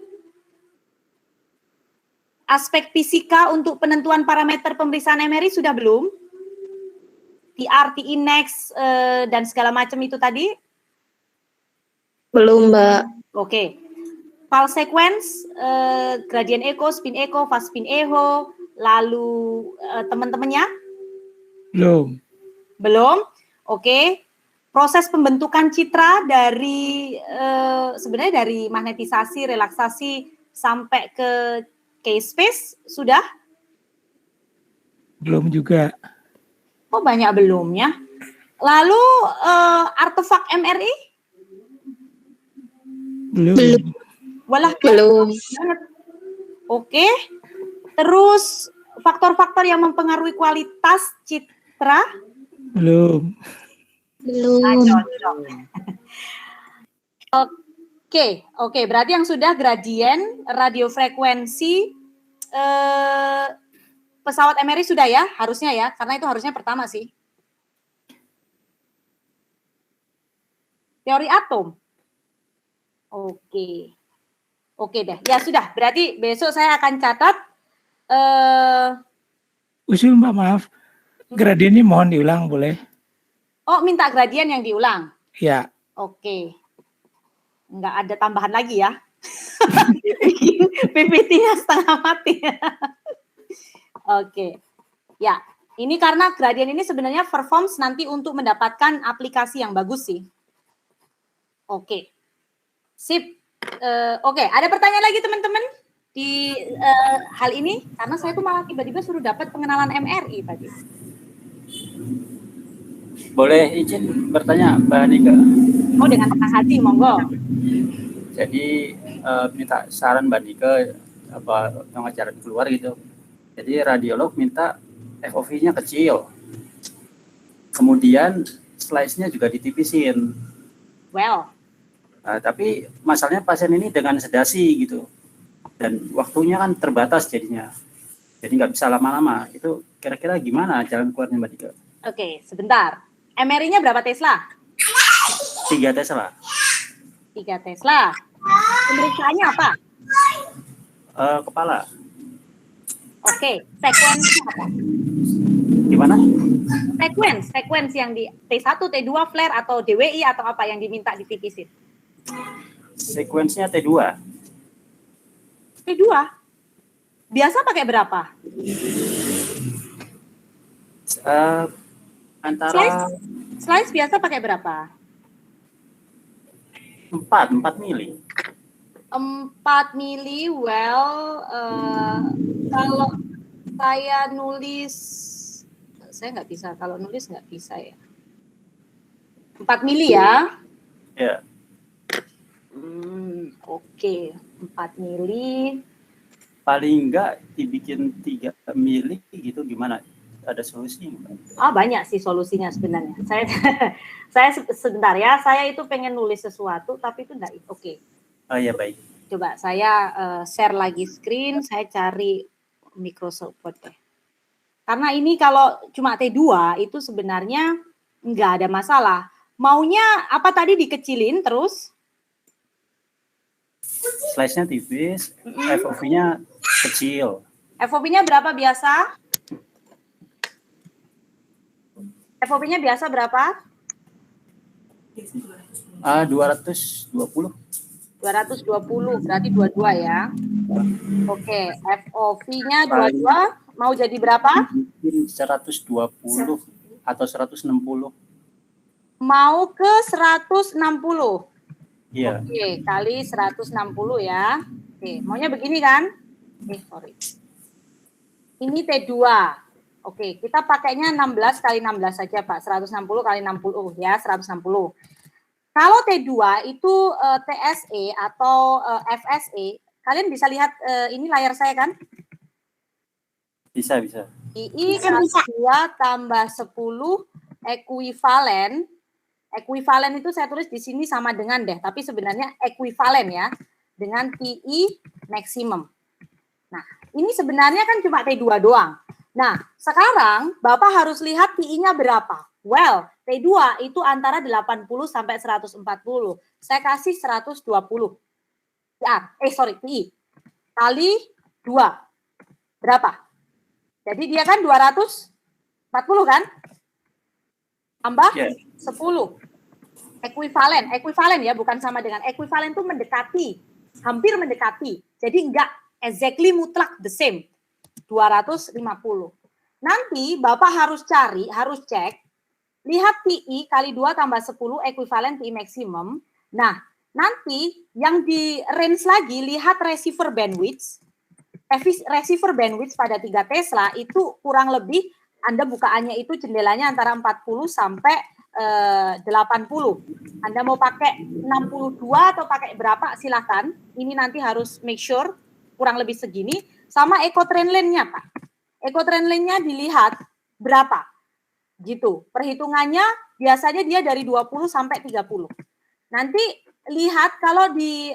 aspek fisika untuk penentuan parameter pemeriksaan MRI sudah belum? TR, TINEX, dan segala macam itu tadi? Belum, Mbak. Oke. File sequence, gradient echo, spin echo, fast spin echo, lalu teman-temannya? Belum? Oke. Proses pembentukan citra dari sebenarnya dari magnetisasi, relaksasi sampai ke case space sudah? Belum juga. Oh, banyak belumnya. Lalu artefak MRI? Belum. Walah, Belum. Oke. Terus faktor-faktor yang mempengaruhi kualitas citra? Belum. Oke. Berarti yang sudah gradien, radiofrekuensi, pesawat MRI sudah ya, harusnya ya, karena itu harusnya pertama sih. Teori atom. Oke deh. Ya sudah, berarti besok saya akan catat. Usul Mbak, maaf. Gradiennya mohon diulang boleh? Oh, minta gradien yang diulang. Ya. Oke. Nggak ada tambahan lagi ya. PPT-nya setengah mati. Oke. Ya, ini karena gradien ini sebenarnya performs nanti untuk mendapatkan aplikasi yang bagus sih. Oke. Sip. Oke, ada pertanyaan lagi teman-teman di hal ini? Karena saya tuh malah tiba-tiba suruh dapat pengenalan MRI tadi. Boleh izin bertanya Mbak Nika? Oh, dengan senang hati, monggo. Jadi minta saran Mbak Nika apa pengajaran keluar gitu. Jadi radiolog minta FOV-nya kecil. Kemudian slice-nya juga ditipisin. Well. Tapi masalahnya pasien ini dengan sedasi gitu. Dan waktunya kan terbatas jadinya. Jadi nggak bisa lama-lama. Itu kira-kira gimana jalan keluarnya Mbak Nika? Oke, sebentar. MRI-nya berapa Tesla? 3 Tesla. 3 Tesla. Pemeriksaannya apa? Kepala. Oke, sequence apa? Gimana? Sequence yang di T1, T2, flare atau DWI atau apa yang diminta ditipisin? Sequence-nya T2. T2? Biasa pakai berapa? Antara Slice biasa pakai berapa? 4 mili. 4 mili, well, kalau saya nulis, saya nggak bisa, kalau nulis nggak bisa ya. 4 mili ya? Ya. Oke, 4 mili. Paling enggak dibikin 3 mili gitu gimana? Ada solusi? Banyak sih solusinya sebenarnya. Saya sebentar ya, saya itu pengen nulis sesuatu tapi itu enggak. Oke. Oh ya baik. Coba saya share lagi screen, saya cari Microsoft Word deh. Karena ini kalau cuma T2 itu sebenarnya enggak ada masalah. Maunya apa tadi dikecilin terus? Slice-nya tipis, FOV-nya kecil. FOV-nya berapa biasa? FOV-nya biasa berapa? 220. 220, berarti 22 ya. Oke, FOV-nya 22, mau jadi berapa? Mungkin 120 atau 160. Mau ke 160. Iya. Oke, kali 160 ya. Oke, maunya begini kan? Sorry. Ini T2. Oke, kita pakainya 16 kali 16 saja, Pak. 160 kali 60 ya, 160. Kalau T2 itu TSE atau FSE, kalian bisa lihat ini layar saya kan? Bisa, bisa. II kali 2 tambah 10 ekuivalen. Ekuivalen itu saya tulis di sini sama dengan deh, tapi sebenarnya ekuivalen ya, dengan TI maksimum. Nah, ini sebenarnya kan cuma T2 doang. Nah, sekarang Bapak harus lihat TI-nya berapa. Well, T2 itu antara 80 sampai 140. Saya kasih 120. Ya, TI. Kali 2. Berapa? Jadi dia kan 240 kan? Tambah 10. Ekuivalen ya, bukan sama dengan. Ekuivalen itu mendekati, hampir mendekati. Jadi enggak exactly mutlak the same. 250. Nanti Bapak harus cari, harus cek, lihat TI kali 2 tambah 10 ekuivalen TI maksimum. Nah, nanti yang di range lagi, lihat receiver bandwidth. Receiver bandwidth pada 3 Tesla itu kurang lebih Anda bukaannya itu jendelanya antara 40 sampai 80. Anda mau pakai 62 atau pakai berapa silahkan. Ini nanti harus make sure kurang lebih segini. Sama eco trend line-nya, Pak. Eco trend line-nya dilihat berapa. Gitu. Perhitungannya biasanya dia dari 20 sampai 30. Nanti lihat kalau di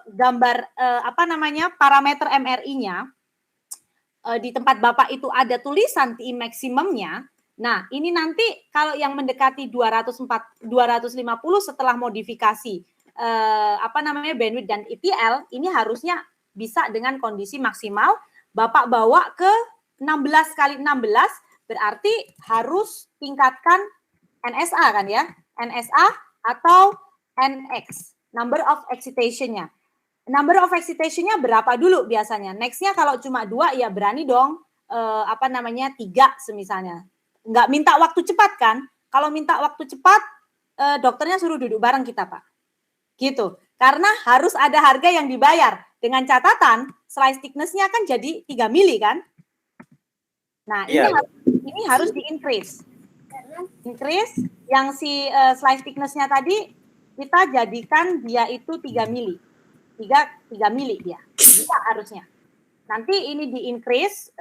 gambar parameter MRI-nya di tempat Bapak itu ada tulisan TI maksimumnya. Nah, ini nanti kalau yang mendekati 250 setelah modifikasi bandwidth dan ETL, ini harusnya bisa dengan kondisi maksimal. Bapak bawa ke 16 kali 16 berarti harus tingkatkan NSA kan ya? NSA atau NX, number of excitation-nya. Number of excitation-nya berapa dulu biasanya? Next-nya kalau cuma 2 ya berani dong 3 semisalnya. Nggak minta waktu cepat kan? Kalau minta waktu cepat dokternya suruh duduk bareng kita, Pak. Gitu. Karena harus ada harga yang dibayar. Dengan catatan slice thickness-nya kan jadi 3 mili kan? Nah, ini harus di-increase. Increase yang si slice thickness-nya tadi kita jadikan dia itu 3 mili. 3 mili dia. Bisa harusnya. Nanti ini di-increase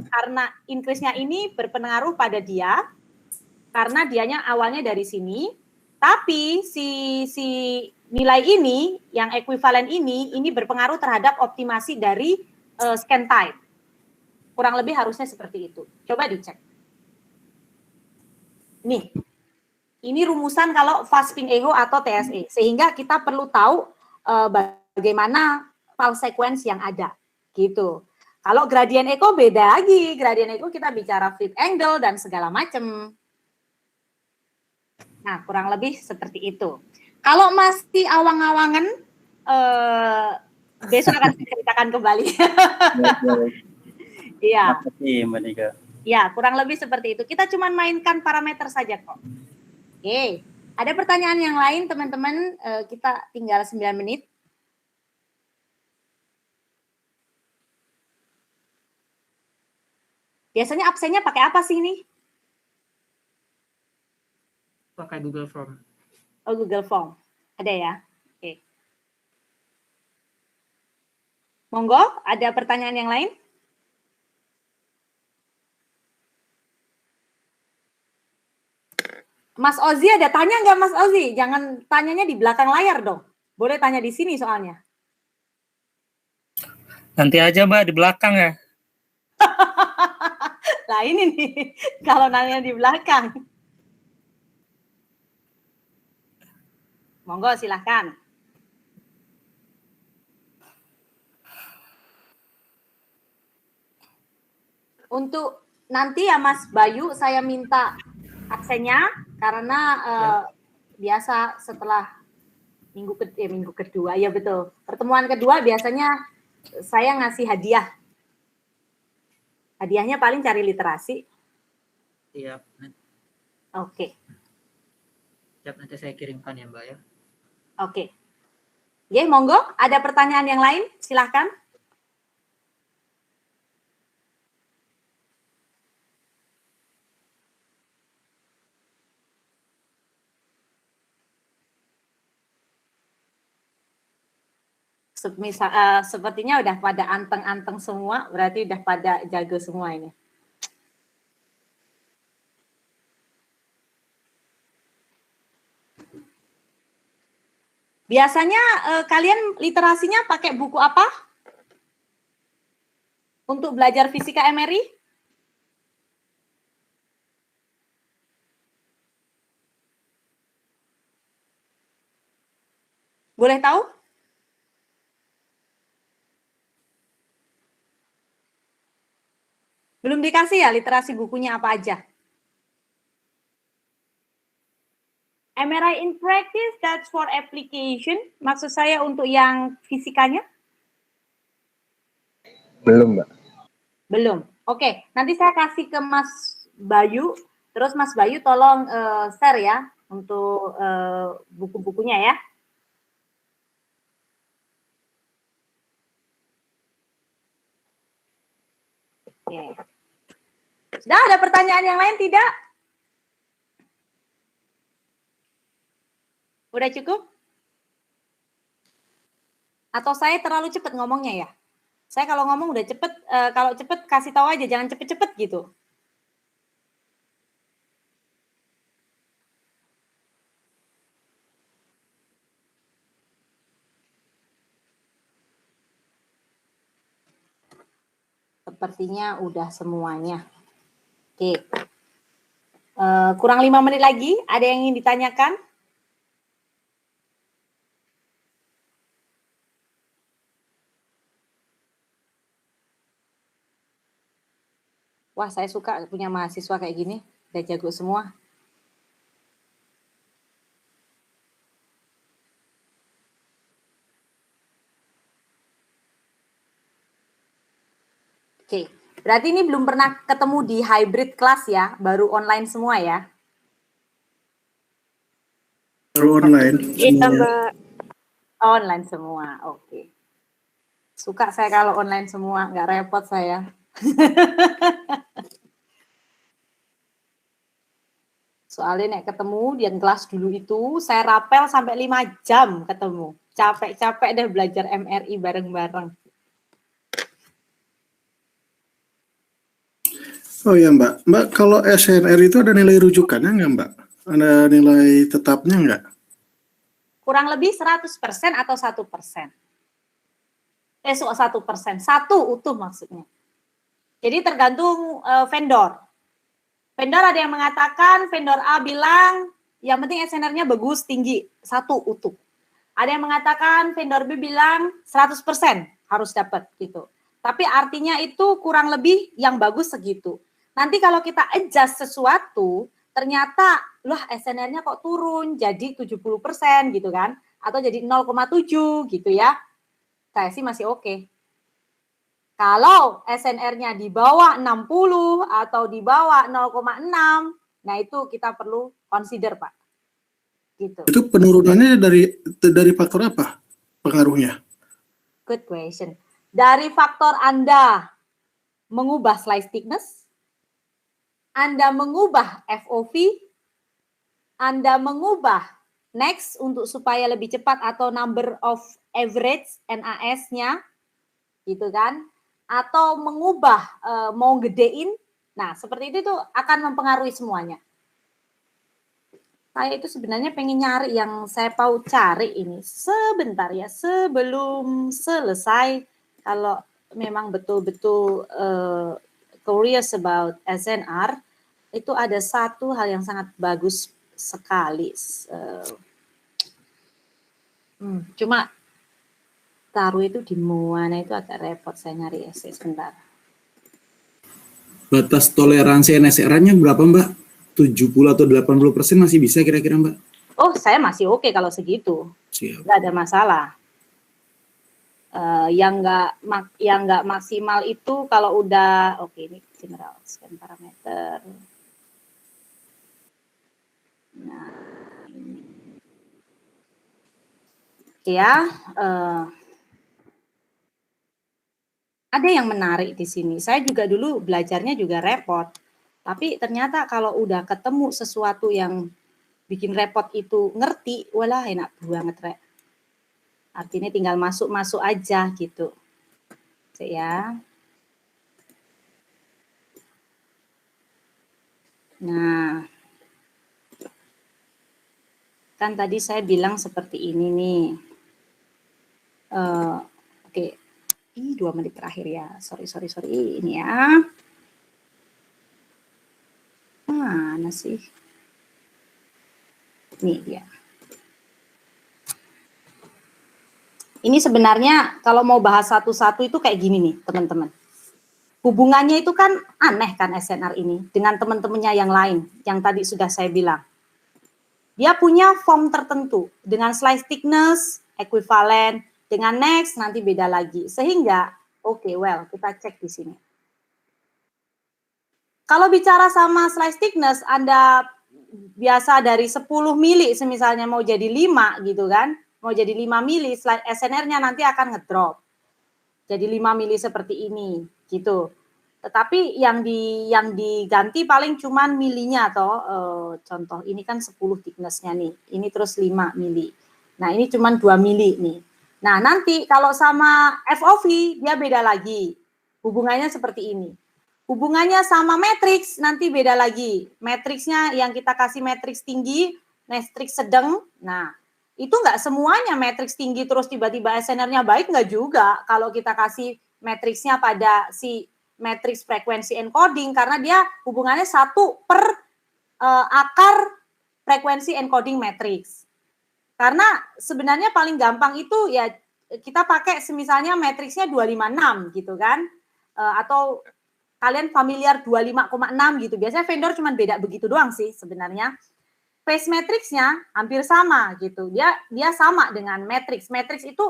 karena increase-nya ini berpengaruh pada dia karena dianya awalnya dari sini, tapi si nilai ini yang ekuivalen ini berpengaruh terhadap optimasi dari scan time. Kurang lebih harusnya seperti itu. Coba dicek. Nih. Ini rumusan kalau fast spin echo atau TSE. Sehingga kita perlu tahu bagaimana file sequence yang ada. Gitu. Kalau gradient echo beda lagi. Gradient echo kita bicara fleet angle dan segala macam. Nah, kurang lebih seperti itu. Kalau masih awang-awangan, besok akan saya ceritakan kembali. Iya. Mbak Nika. Ya, kurang lebih seperti itu. Kita cuma mainkan parameter saja kok. Oke, ada pertanyaan yang lain teman-teman? Kita tinggal 9 menit. Biasanya absennya pakai apa sih ini? Pakai Google Form. Oh, Google Form. Ada ya? Oke. Monggo, ada pertanyaan yang lain? Mas Ozi ada tanya nggak Mas Ozi? Jangan tanyanya di belakang layar dong. Boleh tanya di sini soalnya. Nanti aja Mbak di belakang ya. Nah ini nih, kalau nanya di belakang. Monggo silahkan. Untuk nanti ya Mas Bayu, saya minta absennya karena biasa setelah minggu kedua, ya betul. Pertemuan kedua biasanya saya ngasih hadiah. Hadiahnya paling cari literasi. Siap. Oke. Siap, nanti saya kirimkan ya Mbak ya. Oke. Ya, monggo. Ada pertanyaan yang lain? Silahkan. Sepertinya udah pada anteng-anteng semua, berarti udah pada jago semua ini. Biasanya kalian literasinya pakai buku apa? Untuk belajar fisika MRI? Boleh tahu? Belum dikasih ya literasi bukunya apa aja? MRI in practice, that's for application. Maksud saya untuk yang fisikanya? Belum, Mbak. Belum. Oke, nanti saya kasih ke Mas Bayu. Terus Mas Bayu tolong share ya untuk buku-bukunya ya. Oke. Sudah ada pertanyaan yang lain tidak? Udah cukup? Atau saya terlalu cepat ngomongnya ya? Saya kalau ngomong udah cepet, kalau cepet kasih tahu aja, jangan cepet-cepet gitu. Sepertinya udah semuanya. Oke. Kurang 5 menit lagi, ada yang ingin ditanyakan? Wah, saya suka punya mahasiswa kayak gini, udah jago semua. Oke, berarti ini belum pernah ketemu di hybrid class ya, baru online semua ya? Baru online. Iya, Mbak. Online semua, oke. Suka saya kalau online semua, nggak repot saya. Soalnya nek ketemu di kelas dulu itu, saya rapel sampai 5 jam ketemu. Capek-capek deh belajar MRI bareng-bareng. Oh ya Mbak, Mbak kalau SNR itu ada nilai rujukannya nggak Mbak? Ada nilai tetapnya nggak? Kurang lebih 100% atau 1%. 1%. Satu utuh maksudnya. Jadi tergantung vendor. Vendor ada yang mengatakan, vendor A bilang, yang penting SNR-nya bagus, tinggi, 1 utuh. Ada yang mengatakan, vendor B bilang 100% harus dapat gitu. Tapi artinya itu kurang lebih yang bagus segitu. Nanti kalau kita adjust sesuatu, ternyata loh SNR-nya kok turun jadi 70% gitu kan, atau jadi 0,7 gitu ya. Saya sih masih oke. Kalau SNR-nya di bawah 60 atau di bawah 0,6, nah itu kita perlu consider, Pak. Gitu. Itu penurunannya dari faktor apa pengaruhnya? Good question. Dari faktor Anda mengubah slice thickness, Anda mengubah FOV, Anda mengubah next untuk supaya lebih cepat atau number of average NAS-nya, gitu kan? Atau mengubah mau gedein, nah seperti itu tuh akan mempengaruhi semuanya. Saya itu sebenarnya pengen nyari yang saya mau cari ini sebentar ya sebelum selesai. Kalau memang betul-betul curious about SNR, itu ada satu hal yang sangat bagus sekali. Cuma taruh itu di mana itu agak repot saya nyari essay sebentar. Batas toleransi NSR-nya berapa Mbak? 70 atau 80% masih bisa kira-kira Mbak? Oh, saya masih oke kalau segitu. Siap. Nggak ada masalah. Yang nggak maksimal itu kalau udah oke, ini general scan parameter. Nah, ini. Ya, ada yang menarik di sini. Saya juga dulu belajarnya juga repot. Tapi ternyata kalau udah ketemu sesuatu yang bikin repot itu ngerti, walah enak banget, Rek. Artinya tinggal masuk-masuk aja gitu. Cek ya. Nah, kan tadi saya bilang seperti ini nih. Oke, ini 2 menit terakhir ya. Sorry. Ini ya. Mana sih? Nih dia. Ini sebenarnya kalau mau bahas satu-satu itu kayak gini nih, teman-teman. Hubungannya itu kan aneh kan SNR ini dengan teman-temannya yang lain, yang tadi sudah saya bilang. Dia punya form tertentu dengan slice thickness, ekuivalen, dengan next nanti beda lagi. Sehingga, kita cek di sini. Kalau bicara sama slice thickness, Anda biasa dari 10 mili, misalnya mau jadi 5 gitu kan, mau jadi 5 mili, SNR-nya nanti akan ngedrop. Jadi 5 mili seperti ini, gitu. Tetapi yang diganti paling cuman milinya atau contoh ini kan 10 thickness-nya nih. Ini terus 5 mili. Nah, ini cuman 2 mili nih. Nah, nanti kalau sama FOV dia beda lagi. Hubungannya seperti ini. Hubungannya sama matriks nanti beda lagi. Matriksnya yang kita kasih matriks tinggi, matriks sedang. Nah, itu enggak semuanya matriks tinggi terus tiba-tiba SNR-nya baik, enggak juga. Kalau kita kasih matriksnya pada si matriks frekuensi encoding, karena dia hubungannya 1 per akar frekuensi encoding matriks. Karena sebenarnya paling gampang itu ya kita pakai misalnya matriksnya 256 gitu kan, atau kalian familiar 25,6 gitu. Biasanya vendor cuma beda begitu doang sih sebenarnya. Phase matriksnya hampir sama gitu. Dia sama dengan matriks. Matriks itu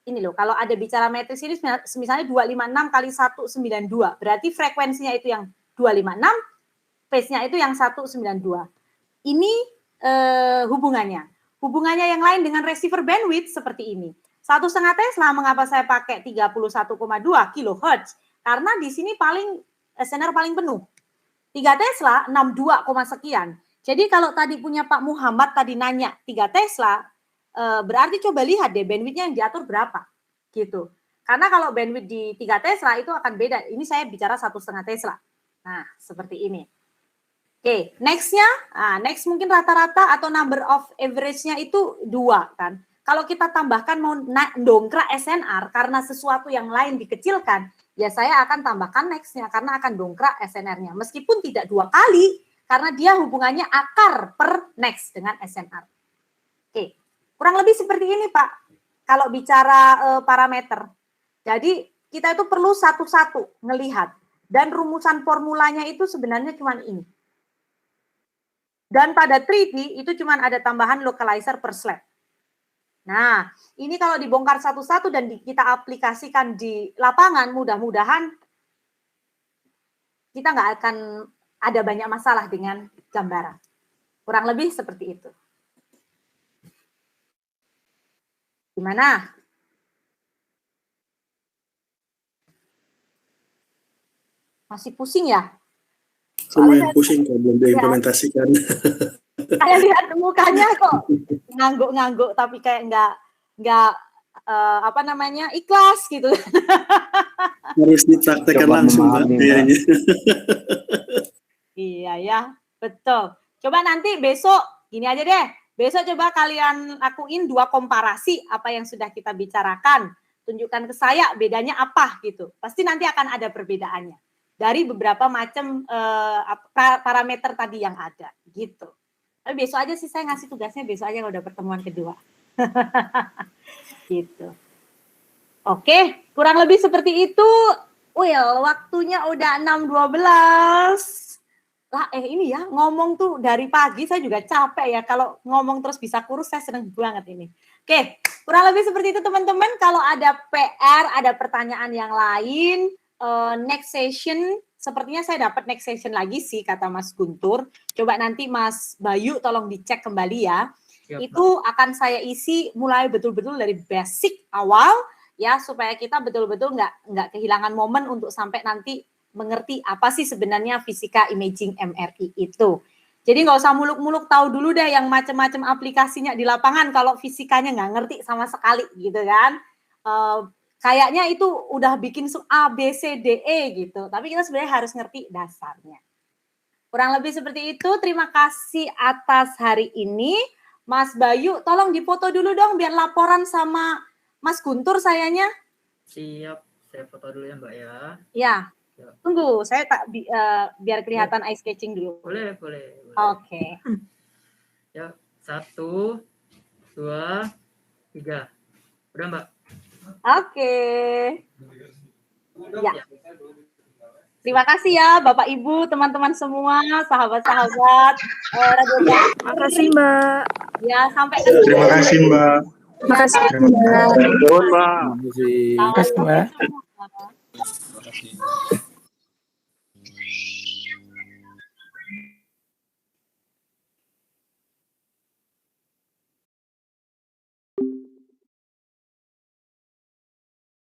ini loh, kalau ada bicara matriks ini misalnya 256 kali 192, berarti frekuensinya itu yang 256, phase-nya itu yang 192. Ini hubungannya. Hubungannya yang lain dengan receiver bandwidth seperti ini. 1,5 Tesla, mengapa saya pakai 31,2 kHz? Karena di sini SNR paling penuh. 3 Tesla 62, sekian. Jadi kalau tadi punya Pak Muhammad tadi nanya 3 Tesla, berarti coba lihat deh bandwidth-nya yang diatur berapa gitu. Karena kalau bandwidth di 3 Tesla itu akan beda. Ini saya bicara 1,5 Tesla. Nah, seperti ini. Oke, next-nya, next mungkin rata-rata atau number of average-nya itu 2 kan. Kalau kita tambahkan mau dongkrak SNR karena sesuatu yang lain dikecilkan, ya saya akan tambahkan next-nya karena akan dongkrak SNR-nya. Meskipun tidak 2 kali, karena dia hubungannya akar per next dengan SNR. Oke. Kurang lebih seperti ini, Pak, kalau bicara parameter. Jadi, kita itu perlu satu-satu ngelihat. Dan rumusan formulanya itu sebenarnya cuma ini. Dan pada 3D itu cuma ada tambahan localizer per slab. Nah, ini kalau dibongkar satu-satu dan kita aplikasikan di lapangan, mudah-mudahan kita nggak akan ada banyak masalah dengan gambaran. Kurang lebih seperti itu. Gimana? Masih pusing ya? Lumayan pusing kalau belum diimplementasikan. Saya lihat mukanya kok ngangguk-ngangguk tapi kayak nggak ikhlas gitu. Harus dipraktekkan langsung Pak kayaknya. Iya ya, betul. Coba nanti besok gini aja deh. Besok coba kalian lakuin 2 komparasi apa yang sudah kita bicarakan. Tunjukkan ke saya bedanya apa gitu. Pasti nanti akan ada perbedaannya. Dari beberapa macam parameter tadi yang ada gitu. Tapi besok aja sih saya ngasih tugasnya besok aja kalau udah pertemuan kedua. Gitu. Oke, kurang lebih seperti itu. Will, waktunya udah 6.12. Lah ini ya ngomong tuh dari pagi saya juga capek ya, kalau ngomong terus bisa kurus saya seneng banget ini. Oke, kurang lebih seperti itu teman-teman. Kalau ada PR, ada pertanyaan yang lain, next session sepertinya saya dapat next session lagi sih kata Mas Guntur. Coba nanti Mas Bayu tolong dicek kembali ya. Siap, itu akan saya isi mulai betul-betul dari basic awal ya, supaya kita betul-betul nggak kehilangan momen untuk sampai nanti mengerti apa sih sebenarnya fisika imaging MRI itu. Jadi nggak usah muluk-muluk, tahu dulu deh yang macam-macam aplikasinya di lapangan kalau fisikanya nggak ngerti sama sekali gitu kan. Kayaknya itu udah bikin A, B, C, D, E gitu. Tapi kita sebenarnya harus ngerti dasarnya. Kurang lebih seperti itu. Terima kasih atas hari ini. Mas Bayu, tolong difoto dulu dong biar laporan sama Mas Guntur sayanya. Siap, saya foto dulu ya Mbak ya. Ya, tunggu. Saya biar kelihatan eye sketching dulu. Boleh. Oke. Ya, 1, 2, 3. Udah Mbak? Oke. Ya. Terima kasih ya Bapak Ibu, teman-teman semua, sahabat-sahabat Radio Bang. Makasih Mbak. Ya, sampai ketemu. Terima kasih Mbak. Makasih Mbak. Terima kasih. Terima kasih, Mbak. Sama-sama.